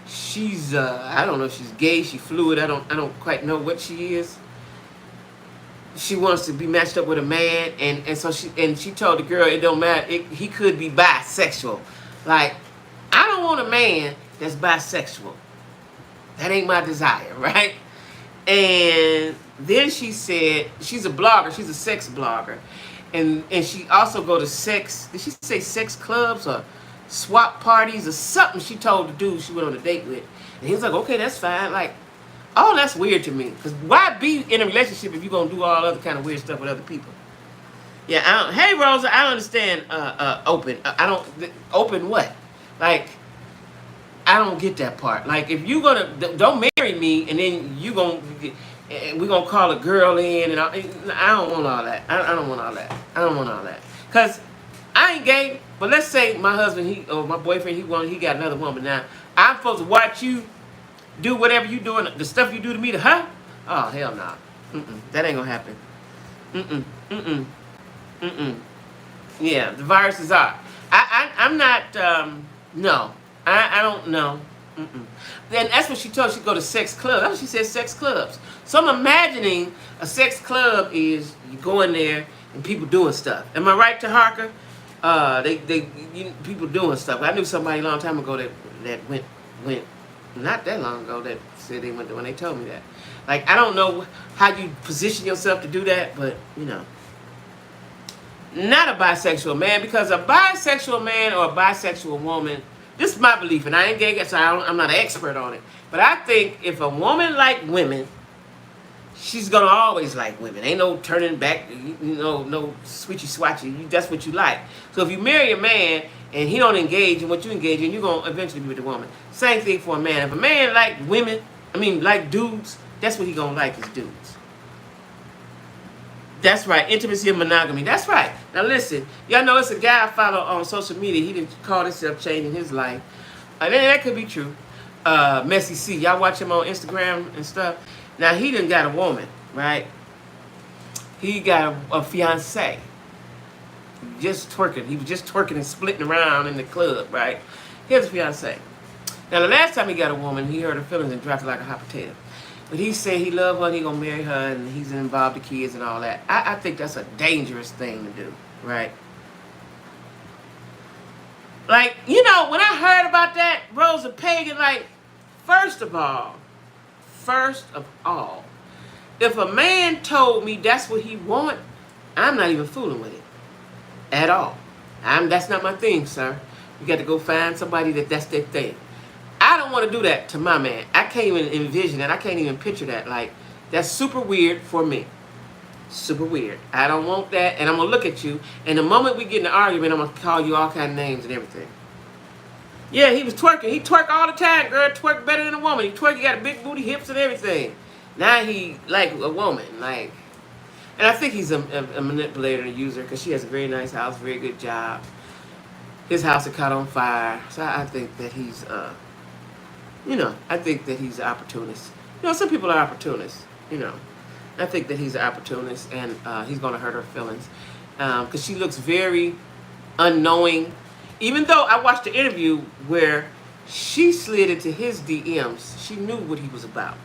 She's I don't know if she's gay, she's fluid, I don't quite know what she is. She wants to be matched up with a man, and so she told the girl it don't matter, he could be bisexual. Like, I don't want a man that's bisexual. That ain't my desire, right? And then she said, she's a blogger, she's a sex blogger. And she also go to did she say sex clubs or swap parties or something? She told the dude she went on a date with. And he was like, okay, that's fine. Like, oh, that's weird to me. Because why be in a relationship if you're going to do all other kind of weird stuff with other people? Yeah, hey, Rosa, I don't understand open. Open what? Like, I don't get that part. Like, if you're going to, don't marry me and then we're going to call a girl in, and I don't want all that. I don't want all that. I don't want all that. Because I ain't gay, but let's say my husband, or my boyfriend, he got another woman now. I'm supposed to watch you do whatever you doing, the stuff you do to me to her? Oh, hell no. That ain't going to happen. Yeah, the viruses are. I'm not. No, I don't know. Mm-mm. Then that's what she told. She go to sex clubs. That's what she said. Sex clubs. So I'm imagining a sex club is you go in there and people doing stuff. Am I right, Taharka? People doing stuff. I knew somebody a long time ago that went not that long ago that said they went there when they told me that. Like, I don't know how you position yourself to do that, but you know. Not a bisexual man, because a bisexual man or a bisexual woman, this is my belief, and I ain't gay, so I'm not an expert on it. But I think if a woman like women, she's gonna always like women. Ain't no turning back, no switchy swatchy. That's what you like. So if you marry a man and he don't engage in what you engage in, you're gonna eventually be with a woman. Same thing for a man. If a man like women, like dudes, that's what he gonna like is dudes. That's right. Intimacy and monogamy. That's right. Now listen, y'all know it's a guy I follow on social media. He didn't call himself changing his life. And that could be true. Messy C. Y'all watch him on Instagram and stuff. Now he done got a woman, right? He got a fiance. Just twerking. He was just twerking and splitting around in the club, right? Here's a fiance. Now the last time he got a woman, he hurt her feelings and dropped her like a hot potato. But he said he loved her and he gonna marry her and he's involved the kids and all that. I think that's a dangerous thing to do, right? Like, when I heard about that, Rosa Pagan, like, first of all, if a man told me that's what he want, I'm not even fooling with it at all. That's not my thing, sir. You got to go find somebody that's their thing. I don't want to do that to my man. I can't even envision that. I can't even picture that. Like, that's super weird for me. Super weird. I don't want that, and I'm going to look at you, and the moment we get in an argument, I'm going to call you all kind of names and everything. Yeah, he was twerking. He twerk all the time, girl. Twerk better than a woman. He twerk, he got a big booty, hips, and everything. Now he like a woman. Like, and I think he's a manipulator and a user because she has a very nice house, very good job. His house had caught on fire. So I think that he's, I think that he's an opportunist. Some people are opportunists, I think that he's an opportunist and he's going to hurt her feelings because she looks very unknowing. Even though I watched the interview where she slid into his DMs, she knew what he was about.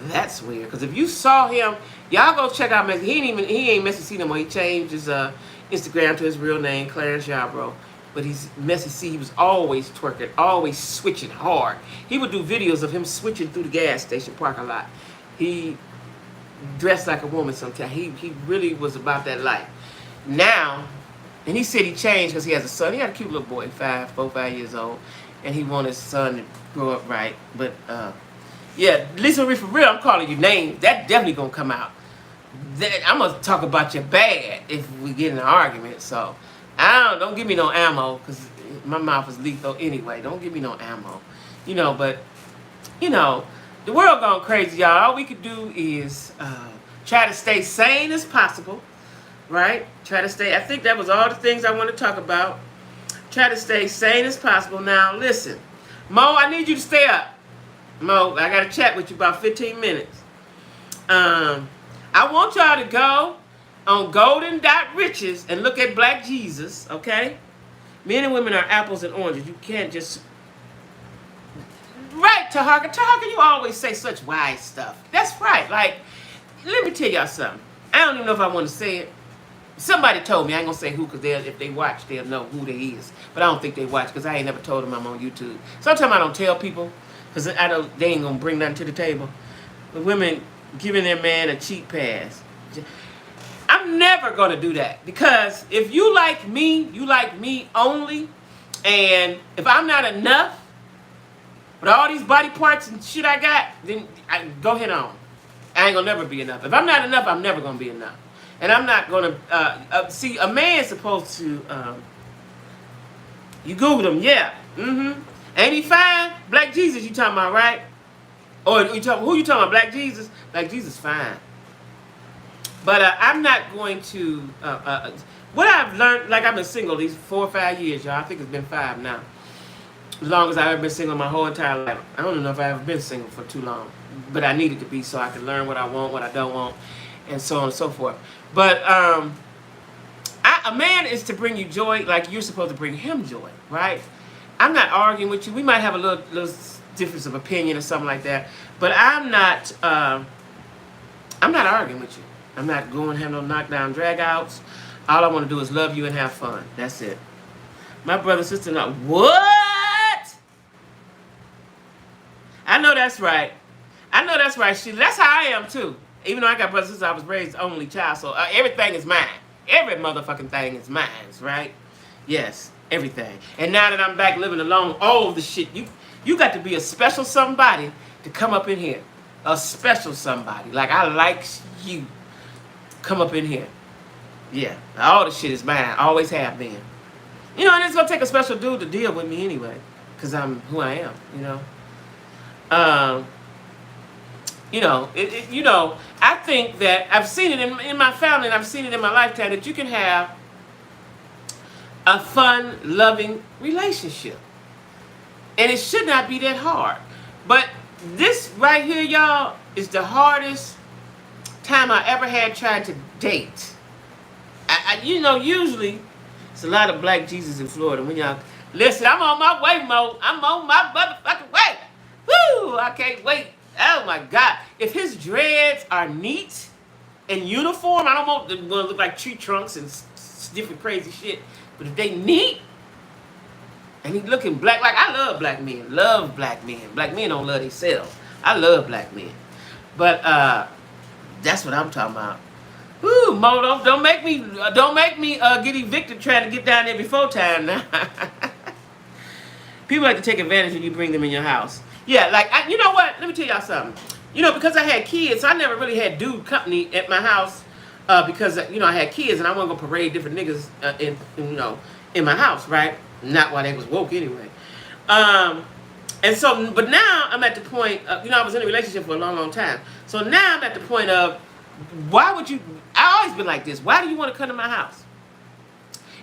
That's weird. Because if you saw him, y'all go check out Messy. He ain't Messy C no more. He changed his Instagram to his real name, Clarence Yarbrough. But he's Messy C. He was always twerking, always switching hard. He would do videos of him switching through the gas station parking lot. He dressed like a woman sometimes. He really was about that life. Now, and he said he changed because he has a son. He had a cute little boy, 4 or 5 years old. And he wanted his son to grow up right. But, yeah, Lisa Marie, for real, I'm calling you names. That definitely going to come out. I'm going to talk about you bad if we get in an argument. So, don't give me no ammo because my mouth is lethal anyway. Don't give me no ammo. But, the world gone crazy, y'all. All we could do is try to stay sane as possible. Right? Try to stay. I think that was all the things I want to talk about. Try to stay sane as possible. Now, listen. Mo, I need you to stay up. Mo, I got to chat with you about 15 minutes. I want y'all to go on Golden Dot Riches and look at Black Jesus, okay? Men and women are apples and oranges. You can't just... Right, Taharka. Taharka, you always say such wise stuff. That's right. Like, let me tell y'all something. I don't even know if I want to say it. Somebody told me, I ain't going to say who, because if they watch, they'll know who they is. But I don't think they watch, because I ain't never told them I'm on YouTube. Sometimes I don't tell people, because they ain't going to bring nothing to the table. But women giving their man a cheat pass. I'm never going to do that, because if you like me only, and if I'm not enough, with all these body parts and shit I got, then go ahead on. I ain't going to never be enough. If I'm not enough, I'm never going to be enough. And I'm not going to, see, a man's supposed to, you Googled him, yeah. Ain't he fine? Black Jesus you talking about, right? Or who you talking about, Black Jesus? Black Jesus fine. But I'm not going to, what I've learned, like I've been single these 4 or 5 years, y'all. I think it's been 5 now. As long as I've ever been single my whole entire life. I don't know if I've ever been single for too long. But I needed to be so I could learn what I want, what I don't want, and so on and so forth. But I A man is to bring you joy like you're supposed to bring him joy, right? I'm not arguing with you. We might have a little difference of opinion or something like that, but I'm not arguing with you. I'm not going to have no knockdown drag-outs. All I want to do is love you and have fun. That's it. My brother, sister, not what? I know that's right. I know that's right, Sheila. That's how I am too. Even though I got brothers and sisters, I was raised only child, so everything is mine. Every motherfucking thing is mine, right? Yes, everything. And now that I'm back living alone, all the shit, you got to be a special somebody to come up in here. A special somebody. Like, I like you. Come up in here. Yeah, all the shit is mine. Always have been. You know, and it's going to take a special dude to deal with me anyway. Because I'm who I am, you know. I think that I've seen it in my family and I've seen it in my lifetime that you can have a fun, loving relationship. And it should not be that hard. But this right here, y'all, is the hardest time I ever had trying to date. Usually, it's a lot of black Jesus in Florida. When y'all, listen, I'm on my way, Mo. I'm on my motherfucking way. Woo! I can't wait. Oh, my God. If his dreads are neat and uniform, I don't want them to look like tree trunks and different crazy shit. But if they neat, and he looking black, like I love black men. Love black men. Black men don't love themselves. I love black men. But that's what I'm talking about. Ooh, Mo, don't make me get evicted trying to get down there before time now. People like to take advantage when you bring them in your house. Yeah, like, you know what? Let me tell y'all something. Because I had kids, I never really had dude company at my house because, I had kids and I wasn't going to parade different niggas in my house, right? Not while they was woke anyway. And so, but now I'm at the point, I was in a relationship for a long, long time. So now I'm at the point of, why would you, I always been like this, why do you want to come to my house?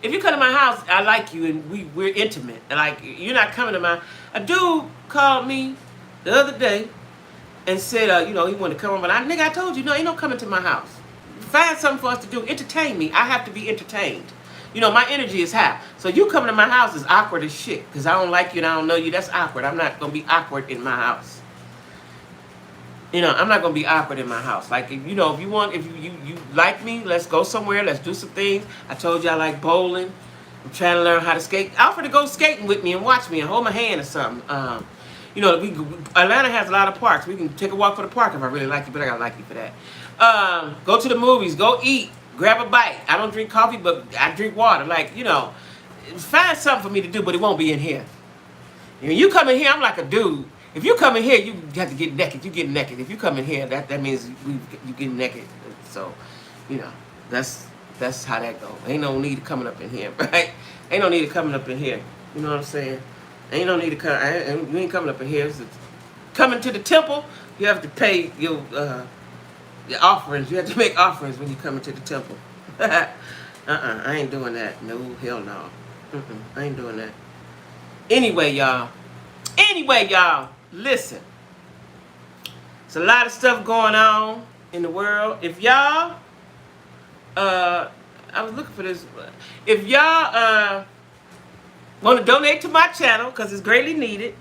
If you come to my house, I like you and we're intimate. Like, you're not coming to a dude called me the other day and said, he wanted to come over. But I told you, no, ain't no coming to my house. Find something for us to do. Entertain me. I have to be entertained. My energy is high. So you coming to my house is awkward as shit. Because I don't like you and I don't know you. That's awkward. I'm not going to be awkward in my house. I'm not going to be awkward in my house. Like, if you want, if you like me, let's go somewhere. Let's do some things. I told you I like bowling. I'm trying to learn how to skate. Offer to go skating with me and watch me and hold my hand or something. Atlanta has a lot of parks. We can take a walk for the park if I really like you, but I got to like you for that. Go to the movies. Go eat. Grab a bite. I don't drink coffee, but I drink water. Like, find something for me to do, but it won't be in here. When you come in here, I'm like a dude. If you come in here, you have to get naked. You get naked. If you come in here, that means you get naked. So, that's how that goes. Ain't no need of coming up in here, right? Ain't no need of coming up in here. You know what I'm saying? Ain't no need to come. You ain't coming up in here. Coming to the temple, you have to pay your offerings. You have to make offerings when you come into the temple. I ain't doing that. No, hell no. I ain't doing that. Anyway, y'all, listen. There's a lot of stuff going on in the world. If y'all, I was looking for this. If y'all want to donate to my channel, because it's greatly needed.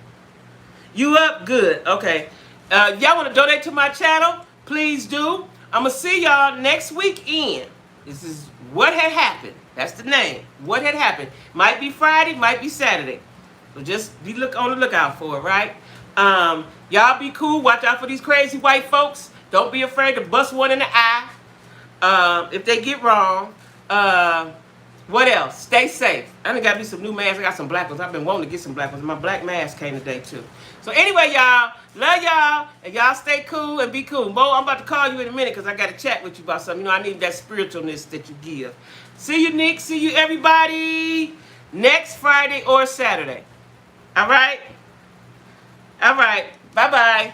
You up? Good. Okay. Y'all want to donate to my channel? Please do. I'm going to see y'all next weekend. This is What Had Happened. That's the name. What Had Happened. Might be Friday, might be Saturday. So just be on the lookout for it, right? Y'all be cool. Watch out for these crazy white folks. Don't be afraid to bust one in the eye if they get wrong. What else? Stay safe. I done got me some new masks. I got some black ones. I've been wanting to get some black ones. My black mask came today, too. So anyway, y'all, love y'all. And y'all stay cool and be cool. Mo, I'm about to call you in a minute because I got to chat with you about something. I need that spiritualness that you give. See you, Nick. See you, everybody, next Friday or Saturday. All right? All right. Bye-bye.